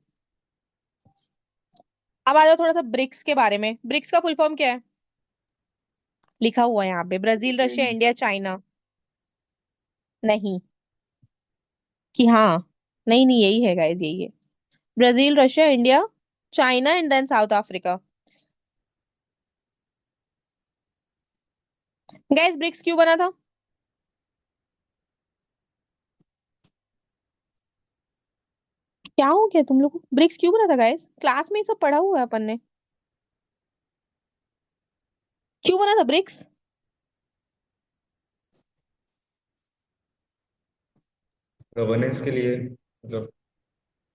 अब आ जाओ थोड़ा सा ब्रिक्स के बारे में। ब्रिक्स का फुल फॉर्म क्या है? लिखा हुआ है यहाँ पे, ब्राजील रशिया इंडिया चाइना। नहीं कि हाँ, नहीं नहीं, यही है गाइस, यही है। Brazil Russia India China and then South Africa. Guys BRICS क्यों बना था? क्या हो गया तुम लोग को? ब्रिक्स क्यों बना था गाइस? क्लास में ये सब पढ़ा हुआ है अपन ने। क्यों बना था ब्रिक्स? गवर्नेंस के लिए, मतलब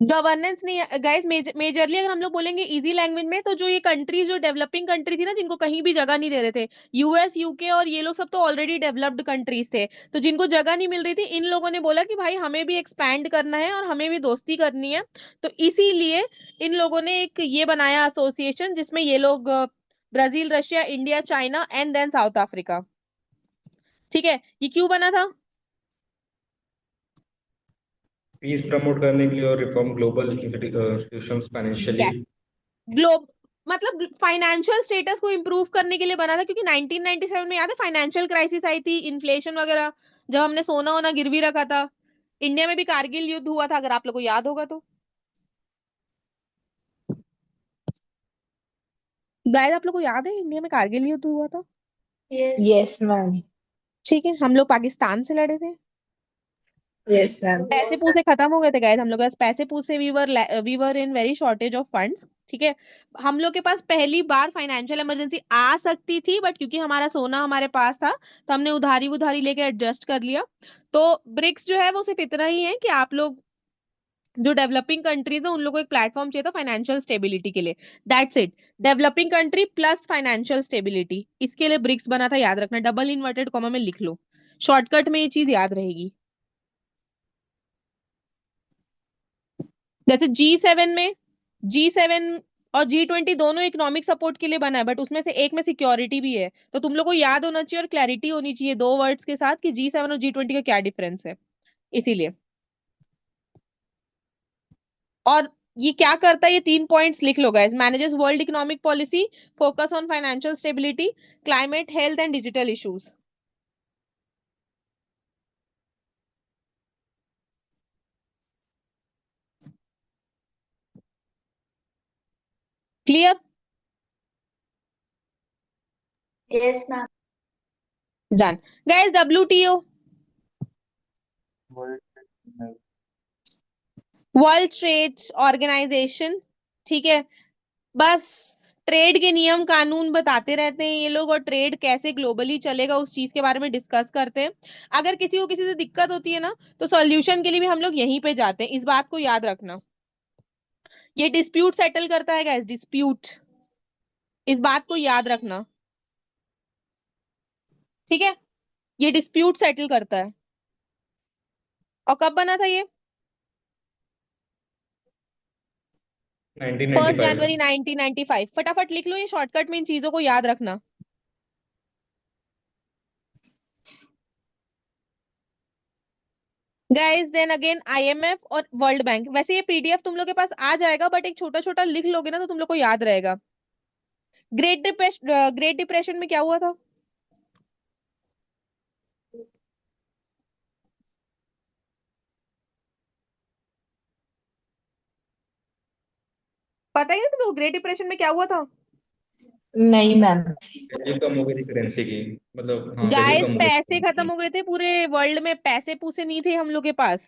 गवर्नेंस नहीं गाइस, मेजरली अगर हम लोग बोलेंगे इजी लैंग्वेज में, तो जो ये कंट्री, जो डेवलपिंग कंट्री थी ना, जिनको कहीं भी जगह नहीं दे रहे थे, US UK और ये लोग सब तो ऑलरेडी डेवलप्ड कंट्रीज थे, तो जिनको जगह नहीं मिल रही थी, इन लोगों ने बोला कि भाई हमें भी एक्सपैंड करना है और हमें भी दोस्ती करनी है। तो इसीलिए इन लोगों ने एक ये बनाया एसोसिएशन, जिसमें ये लोग Brazil Russia India China and then South Africa. ठीक है, ये क्यों बना था? पीस प्रमोट करने के लिए और reform global institutions financially. Globe मतलब फाइनेंशियल स्टेटस को इम्प्रूव करने के लिए बना था, क्योंकि 1997 में याद है फाइनेंशियल क्राइसिस आई थी, इन्फ्लेशन वगैरह, जब हमने सोना वोना गिरवी रखा था। इंडिया में भी कारगिल युद्ध हुआ था, अगर आप लोग को याद होगा तो। गाइस आप लोग को याद है इंडिया में कारगिल युद्ध हुआ था? यस। Yes ma'am. ठीक है, हम लोग पाकिस्तान से लड़े थे। Yes ma'am. पैसे पूसे खत्म हो गए थे गाइस, हम लोग के पास पैसे पूसे, we were in very shortage of funds. ठीक है, हम लोग के पास पहली बार फाइनेंशियल इमरजेंसी आ सकती थी, बट क्योंकि हमारा सोना हमारे पास था तो हमने उधारी उधारी लेके एडजस्ट कर लिया। तो ब्रिक्स जो है वो सिर्फ इतना ही है कि आप लोग जो डेवलपिंग कंट्रीज है उन लोगों को एक प्लेटफॉर्म चाहिए था फाइनेंशियल स्टेबिलिटी के लिए। That's it, developing country plus financial stability, इसके लिए ब्रिक्स बना था, याद रखना, डबल इन्वर्टेड कॉमा में लिख लो, शॉर्टकट में ये चीज याद रहेगी। जैसे G7 और G20 दोनों इकोनॉमिक सपोर्ट के लिए बना है, बट उसमें से एक में सिक्योरिटी भी है। तो तुम लोग को याद होना चाहिए और क्लैरिटी होनी चाहिए दो वर्ड्स के साथ कि G7 और G20 का क्या डिफरेंस है, इसीलिए। और ये क्या करता है, ये 3 पॉइंट्स लिख लो guys. Manages world economic policy, focus on financial stability, climate, health and digital issues. Clear? Yes ma'am. Done guys. WTO, world world trade organisation, ठीक है। बस ट्रेड के नियम कानून बताते रहते हैं ये लोग, और ट्रेड कैसे ग्लोबली चलेगा उस चीज के बारे में डिस्कस करते हैं। अगर किसी को किसी से दिक्कत होती है ना, तो सॉल्यूशन के लिए भी हम लोग यहीं पे जाते हैं, इस बात को याद रखना। ये डिस्प्यूट सेटल करता है गाइस, डिस्प्यूट, इस बात को याद रखना, ठीक है। ये डिस्प्यूट सेटल करता है। और कब बना था ये? 1 जनवरी 1995। 1995। फटाफट लिख लो ये शॉर्टकट में, इन चीजों को याद रखना। गाइस देन अगेन IMF और वर्ल्ड बैंक। वैसे ये PDF तुम लोग के पास आ जाएगा, बट एक छोटा छोटा लिख लोगे ना तो तुम लोग को याद रहेगा। ग्रेट डिप्रेशन में क्या हुआ था? पता ही ना तुम लोग ग्रेट डिप्रेशन में क्या हुआ था? नहीं मैम। वैल्यू कम हो गई थी करेंसी की, मतलब हाँ वैल्यू गाइस कम हो गई पैसे खत्म थी। हो गए थे पूरे वर्ल्ड में, पैसे पूसे नहीं थे हम लोग के पास,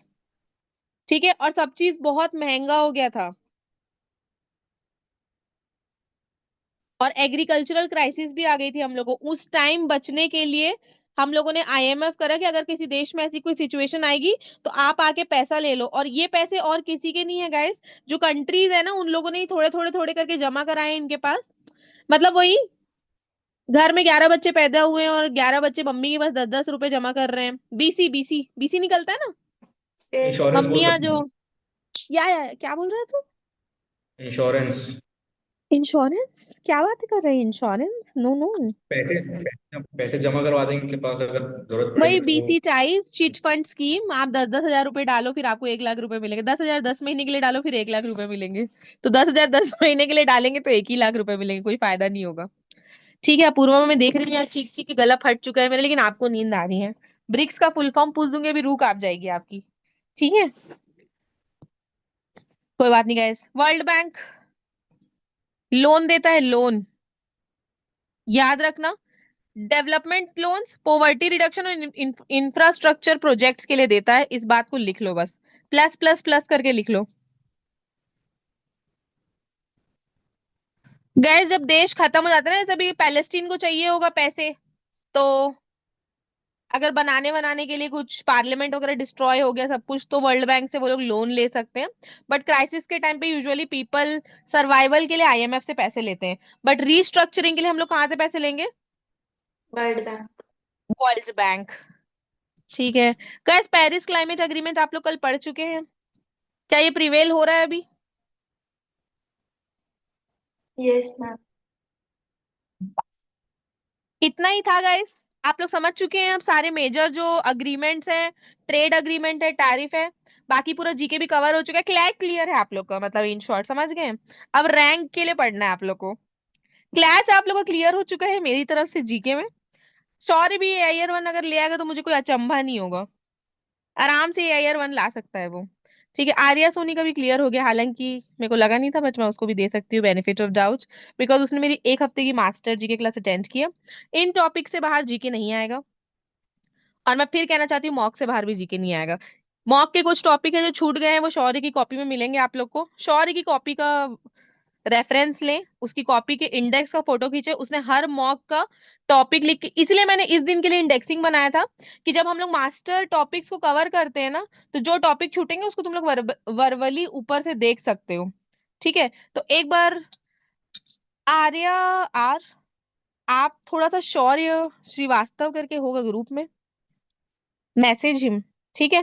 ठीक है। और सब चीज बहुत महंगा हो गया था, और एग्रीकल्चरल क्राइसिस भी आ गई थी हम लोगों को। उस टाइम बचने के लिए हम लोगों ने IMF करा कि अगर किसी देश में ऐसी कोई सिचुएशन आएगी तो आप आके पैसा ले लो। और ये पैसे और किसी के नहीं है गाइस, जो कंट्रीज है ना उन लोगों ने ही थोड़े थोड़े थोड़े करके जमा कराए हैं इनके पास। मतलब वही, घर में 11 बच्चे पैदा हुए हैं और 11 बच्चे मम्मी के पास 10-10 रुपए जमा कर रहे हैं। बीसी बीसी बीसी निकलता है ना, यस इंश्योरेंस बोल मम्मियां सकते जो। हैं। या क्या बोल रहे तू? इंश्योरेंस। इंश्योरेंस? क्या बात कर रहे हैं, इंश्योरेंस? No no. पैसे जमा करवा देंगे इनके पास, अगर जरूरत पड़ेगी वही तो। BC types chit fund scheme. आप 10-10 हजार रुपए डालो, फिर आपको 1 लाख रुपए मिलेंगे। 10 हजार 10 महीने के लिए डालो, फिर 1 लाख रुपए मिलेंगे। तो 10 हजार 10 महीने के लिए डालेंगे तो 1 ही लाख रुपए मिलेंगे, कोई फायदा नहीं होगा। ठीक है। अपूर्वा में देख रही हूँ यार, चीख चीख के गला फट चुका है मेरा, लेकिन आपको नींद आ रही है। ब्रिक्स का फुल फॉर्म पूछ दूंगी, अभी रूह कांप जाएगी आपकी। ठीक है, कोई बात नहीं गाइस। वर्ल्ड बैंक लोन देता है, लोन, याद रखना। डेवलपमेंट लोन्स, पोवर्टी रिडक्शन और इंफ्रास्ट्रक्चर प्रोजेक्ट्स के लिए देता है, इस बात को लिख लो बस। प्लस प्लस प्लस करके लिख लो। गैस जब देश खत्म हो जाता है ना, जैसे अभी पैलेस्टीन को चाहिए होगा पैसे, तो अगर बनाने बनाने के लिए कुछ पार्लियामेंट वगैरह डिस्ट्रॉय हो गया सब कुछ, तो वर्ल्ड बैंक से वो लोग लोन ले सकते हैं। बट क्राइसिस के टाइम पे यूजुअली पीपल सर्वाइवल के लिए IMF से पैसे लेते हैं, बट रीस्ट्रक्चरिंग के लिए हम लोग कहाँ से पैसे लेंगे? World bank. World bank. ठीक है। गैस पेरिस क्लाइमेट अग्रीमेंट आप लोग कल पढ़ चुके हैं, क्या ये प्रिवेल हो रहा है अभी? Yes ma'am. इतना ही था गाइस, आप लोग समझ चुके हैं अब सारे मेजर जो अग्रीमेंट्स हैं। ट्रेड अग्रीमेंट है, टैरिफ है, बाकी पूरा जीके भी कवर हो चुका है। क्लियर है आप लोग का, मतलब इन शॉर्ट समझ गए हैं। अब रैंक के लिए पढ़ना है आप लोग को। क्लैच आप लोग का क्लियर हो चुका है मेरी तरफ से जीके में। सॉरी भी AIR 1 अगर ले आएगा तो मुझे कोई अचंभा नहीं होगा, आराम से AIR 1 ला सकता है वो। ठीक है। आर्या सोनी का भी क्लियर हो गया, हालांकि मेरे को लगा नहीं था, बट मैं उसको भी दे सकती हूँ बेनिफिट ऑफ डाउट, बिकॉज उसने मेरी 1 हफ्ते की मास्टर जीके क्लास अटेंड किया। इन टॉपिक से बाहर जीके नहीं आएगा, और मैं फिर कहना चाहती हूँ मॉक से बाहर भी जीके नहीं आएगा। मॉक के कुछ टॉपिक है जो छूट गए हैं, वो शौर्य की कॉपी में मिलेंगे आप लोग को। शौर्य की कॉपी का रेफरेंस लें, उसकी कॉपी के इंडेक्स का फोटो खींचे, उसने हर मॉक का टॉपिक लिख के, इसलिए मैंने इस दिन के लिए इंडेक्सिंग बनाया था कि जब हम लोग मास्टर टॉपिक्स को कवर करते हैं ना, तो जो टॉपिक छूटेंगे उसको तुम लोग वर्बली ऊपर से देख सकते हो। ठीक है, तो एक बार आर्या आर, आप थोड़ा सा शौर्य श्रीवास्तव करके होगा ग्रुप में, मैसेज हिम, ठीक है।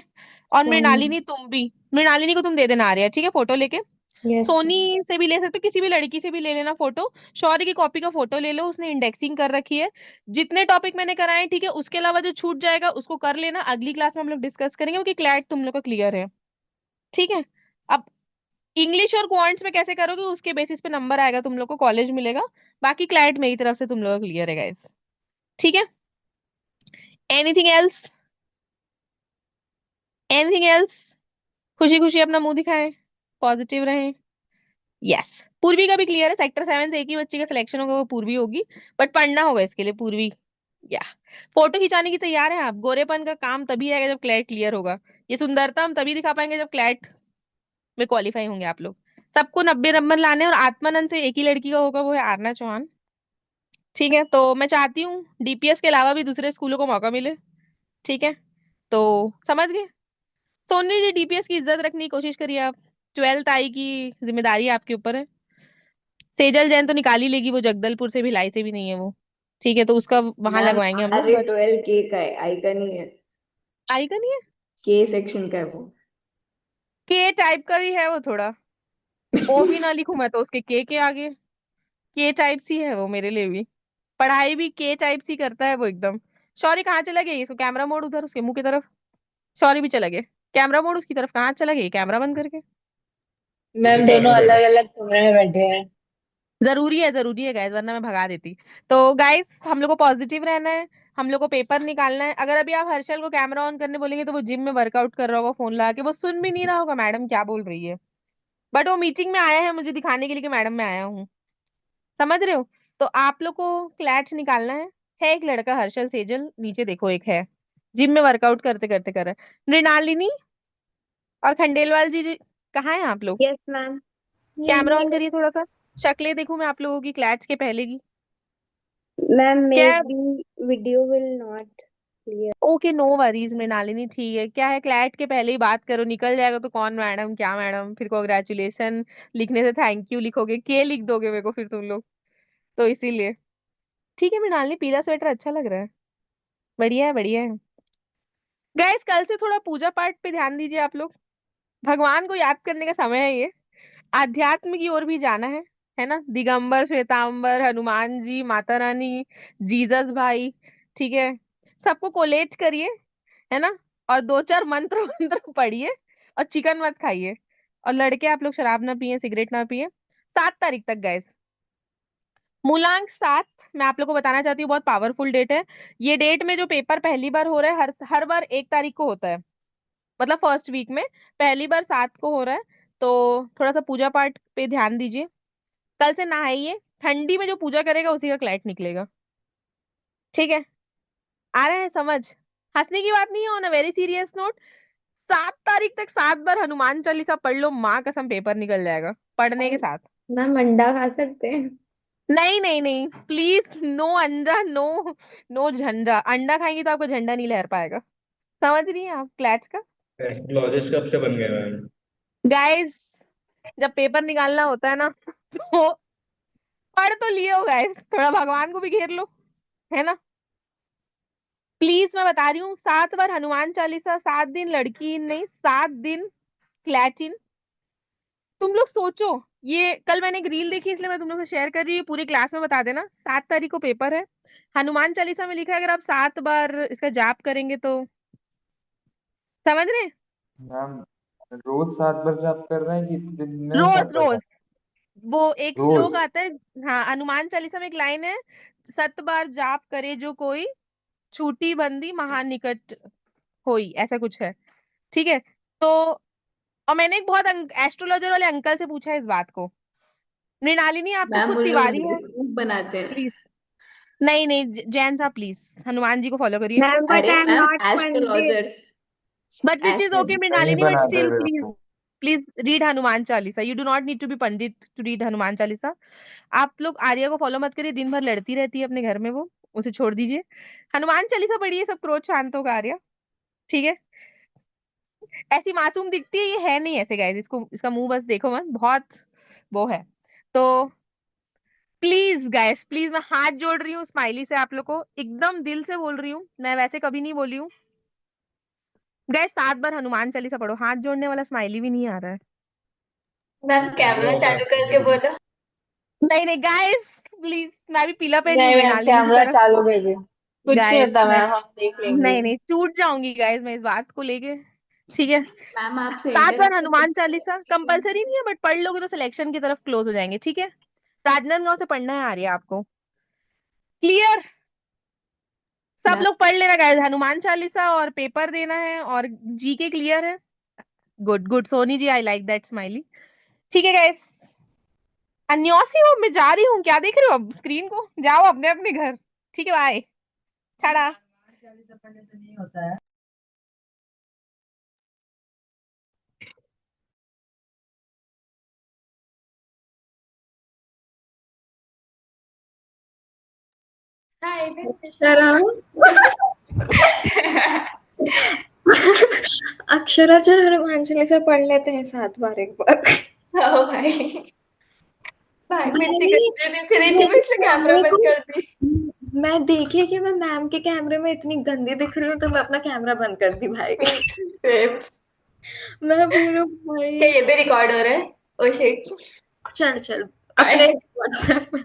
और Fine. मृणालिनी तुम भी, मृणालिनी को तुम दे देना आ रहा है, ठीक है, फोटो लेके। Yes. सोनी से भी ले सकते हो, किसी भी लड़की से भी ले लेना फोटो। शौर्य की कॉपी का फोटो ले लो, उसने इंडेक्सिंग कर रखी है। जितने टॉपिक मैंने कराए हैं, ठीक है, उसके अलावा जो छूट जाएगा उसको कर लेना, अगली क्लास में हम लोग डिस्कस करेंगे, क्योंकि क्लैट तुम लोग का क्लियर है, ठीक है। अब इंग्लिश और क्वांट्स में कैसे करोगे उसके बेसिस पे नंबर आएगा, तुम लोग को कॉलेज मिलेगा। बाकी क्लैट मेरी तरफ से तुम लोग का क्लियर है गाइस, ठीक है। Anything else, anything else? खुशी खुशी अपना मुंह दिखाएं, पॉजिटिव रहें। यस, पूर्वी का भी क्लियर है, सेक्टर 7 से एक ही बच्ची का सिलेक्शन होगा, वो पूर्वी होगी, बट पढ़ना होगा इसके लिए पूर्वी। या फोटो खिंचाने की तैयार है आप? गोरेपन का काम तभी आएगा जब क्लैट क्लियर होगा। ये सुंदरता हम तभी दिखा पाएंगे जब क्लैट में क्वालिफाई होंगे आप लोग। सबको 90 नंबर लाने हैं, और आत्मानंद से एक ही लड़की का होगा, वो है आरना चौहान, ठीक है। तो मैं चाहती हूँ डीपीएस के अलावा भी दूसरे स्कूलों को मौका मिले, ठीक है। तो समझ गए? सोनी जी, डीपीएस की इज्जत रखने की कोशिश करिए आप। 12th आई की जिम्मेदारी आपके ऊपर है। सेजल जैन तो निकाल ही लेगी, वो जगदलपुर से भी, लाई से भी नहीं है वो, ठीक है, तो उसका वहां मैम लगवाएंगे हम लोग अरे बच। 12K का है, आई का नहीं है। आई का नहीं है? के सेक्शन का है वो। के टाइप का भी है वो थोड़ा। ओ भी ना लिखूं मैं तो उसके के आगे। के टाइप सी है वो मेरे लिए भी। पढ़ाई भी के टाइप सी करता है वो एकदम। शौर्य कहाँ चला गया? इसको कैमरा मोड उधर उसके मुंह की तरफ। शौर्य भी चला गया। कैमरा मोड उसकी तरफ कहाँ चला गया? कैमरा बंद करके। मैम उसी साइड दोनों में बैठे। अलग अलग कमरे में बैठे हैं। जरूरी है गाइस, वरना मैं भगा देती। तो गाइस हम लोग को पॉजिटिव रहना है, हम लोग को पेपर निकालना है। अगर अभी आप हर्षल को कैमरा ऑन करने बोलेंगे तो वो जिम में वर्कआउट कर रहा होगा फोन लगा के, वो सुन भी नहीं रहा होगा मैडम क्या बोल रही है, बट वो मीटिंग में आया है मुझे दिखाने के लिए कि मैडम मैं आया हूँ। समझ रहे हो? तो आप लोग को क्लैच निकालना है एक लड़का हर्षल सेजल, नीचे देखो एक है, जिम में वर्कआउट करते करते कर रहा है। मृणालिनी और खंडेलवाल जी, कहाँ हैं आप लोग? Yes ma'am. कैमरा यही ऑन करिए थोड़ा सा, शक्लें देखूं मैं आप लोगों की क्लैच के पहले की। मैम मे क्या? Be video will not clear. Okay, no worries Mrinalini, ठीक है। क्या है, क्लैट के पहले ही बात करो, निकल जाएगा तो कौन मैडम क्या मैडम, फिर कॉन्ग्रेचुलेशन लिखने से थैंक यू लिखोगे, के लिख दोगे मेरे को फिर तुम लोग, तो इसीलिए। ठीक है मृणालिनी, पीला स्वेटर अच्छा लग रहा है, बढ़िया है बढ़िया है। गाइस कल से थोड़ा पूजा पाठ पे ध्यान दीजिए आप लोग, भगवान को याद करने का समय है ये, आध्यात्म की ओर भी जाना है ना। दिगंबर श्वेतांबर, हनुमान जी, माता रानी, जीसस भाई, ठीक है, सबको कोलेट करिए, है ना। और दो चार मंत्र मंत्र पढ़िए, और चिकन मत खाइए, और लड़के आप लोग शराब ना पिए, सिगरेट ना पिए। 7 तारीख तक गाइस, मूलांक 7, मैं आप लोग को बताना चाहती हूँ, बहुत पावरफुल डेट है ये। डेट में जो पेपर पहली बार हो रहा है, हर हर बार 1 तारीख को होता है, मतलब फर्स्ट वीक में, पहली बार 7 को हो रहा है। तो थोड़ा सा पूजा पाठ पे ध्यान दीजिए, कल से नहाइए, ठंडी में जो पूजा करेगा उसी का क्लैट निकलेगा, ठीक है। आ रहा है समझ? हंसने की बात नहीं है, on a very serious note, 7 तारीख तक 7 बार हनुमान चालीसा पढ़ लो, माँ कसम पेपर निकल जाएगा पढ़ने के साथ। मैम अंडा खा सकते हैं? नहीं नहीं नहीं, प्लीज नो अंडा, नो, नो झंडा। अंडा खाएंगी तो आपका झंडा नहीं लहर पाएगा, समझ रही हैं आप क्लैच का? एस्ट्रोलॉजिस्ट कब से बन गए मैम? गाइस जब पेपर निकालना होता है ना तो पढ़ तो लिए हो गाइस, थोड़ा भगवान को भी घेर लो, है ना। प्लीज मैं बता रही हूँ, 7 बार हनुमान चालीसा, 7 दिन लड़की नहीं, 7 दिन क्लैटिन। तुम लोग सोचो, ये कल मैंने एक रील देखी इसलिए मैं तुम लोग से शेयर कर रही हूँ, पूरी क्लास में बता देना। 7 तारीख को पेपर है, हनुमान चालीसा में लिखा है अगर आप 7 बार इसका जाप करेंगे तो, समझ रहे हैं? मैम रोज 7 बार जाप कर रहे हैं कि दिन में सात रोज बार रोज, जाप? वो एक रोज? श्लोक आता है, हाँ हनुमान चालीसा में एक लाइन है, 7 बार जाप करे जो कोई, छूटी बंदी महानिकट होई, ऐसा कुछ है, ठीक है। तो और मैंने एक बहुत एस्ट्रोलॉजर वाले अंकल से पूछा है इस बात को। मृणालिनी आप तो मैम खुद उन लोग तिवारी है, बेवकूफ बनाते हैं। प्लीज। नहीं नहीं, जैन साहब प्लीज हनुमान जी को फॉलो करिए। मैम बट अरे I am ma'am not pandit. Astrologers. But which is okay नहीं मृणालिनी, बट बनाते स्टिल प्लीज, बेवकूफ। Please read Hanuman Chalisa, you do not need to be pandit to read Hanuman Chalisa. आप लोग आर्या को फॉलो मत करिए, दिन भर लड़ती रहती है अपने घर में वो, उसे छोड़ दीजिए। हनुमान चालीसा पढ़िए, सब क्रोध शांत होगा आर्या, ठीक है। ऐसी मासूम दिखती है, ये है नहीं ऐसे गाइस, इसको इसका मुंह बस देखो मत, बहुत वो है। तो प्लीज गाइस, प्लीज मैं हाथ जोड़ रही हूँ स्माइली से, आप लोग को एकदम दिल से बोल रही हूँ, मैं वैसे कभी नहीं बोली हूँ। गाइस 7 बार हनुमान चालीसा पढ़ो। हाथ जोड़ने वाला स्माइली भी नहीं आ रहा है। मैम कैमरा चालू करके बोलो। नहीं नहीं गाइस प्लीज, मैं भी पीला पे नहीं नहीं हुई मैम, नाली की कैमरा तरफ। चालू कीजिए। कुछ नहीं गाइस होता मैम, हम देख लेंगे। नहीं नहीं टूट जाऊंगी गाइस मैं इस बात को लेके। ठीक है, मैम आप 7 सेंटर बार पे हनुमान चालीसा कंपलसरी नहीं है, बट पढ़ लोगे तो सिलेक्शन की तरफ क्लोज हो जाएंगे। ठीक है, राजनांदगांव से पढ़ना है आर्या आपको। क्लियर? सब लोग पढ़ लेना गाइस, हनुमान चालीसा और पेपर देना है और जीके क्लियर है। Good good Soni ji, I like that smiley. ठीक है गाइस, अन्योसी हो, मैं जा रही हूँ। क्या देख रहे हो अब स्क्रीन को? जाओ अपने अपने घर। ठीक है, बाय। छाड़ा। हाय अक्षरा अक्षरा चल हनुमान चालीसा पढ़ लेते हैं 7 बार एक बार। ओ भाई, भाई मैं इतनी नहीं, गंदी दिख रही थी, मैं इसलिए कैमरा मेरे बंद को कर दी। मैं देखी कि मैं मैम के कैमरे में इतनी गंदी दिख रही हूँ तो मैं अपना कैमरा बंद कर दी भाई। सेम। मैं बोलूं क्या भाई ये भी रिकॉर्ड हो रहा है? Oh shit. चल चल बाय। अपने WhatsApp में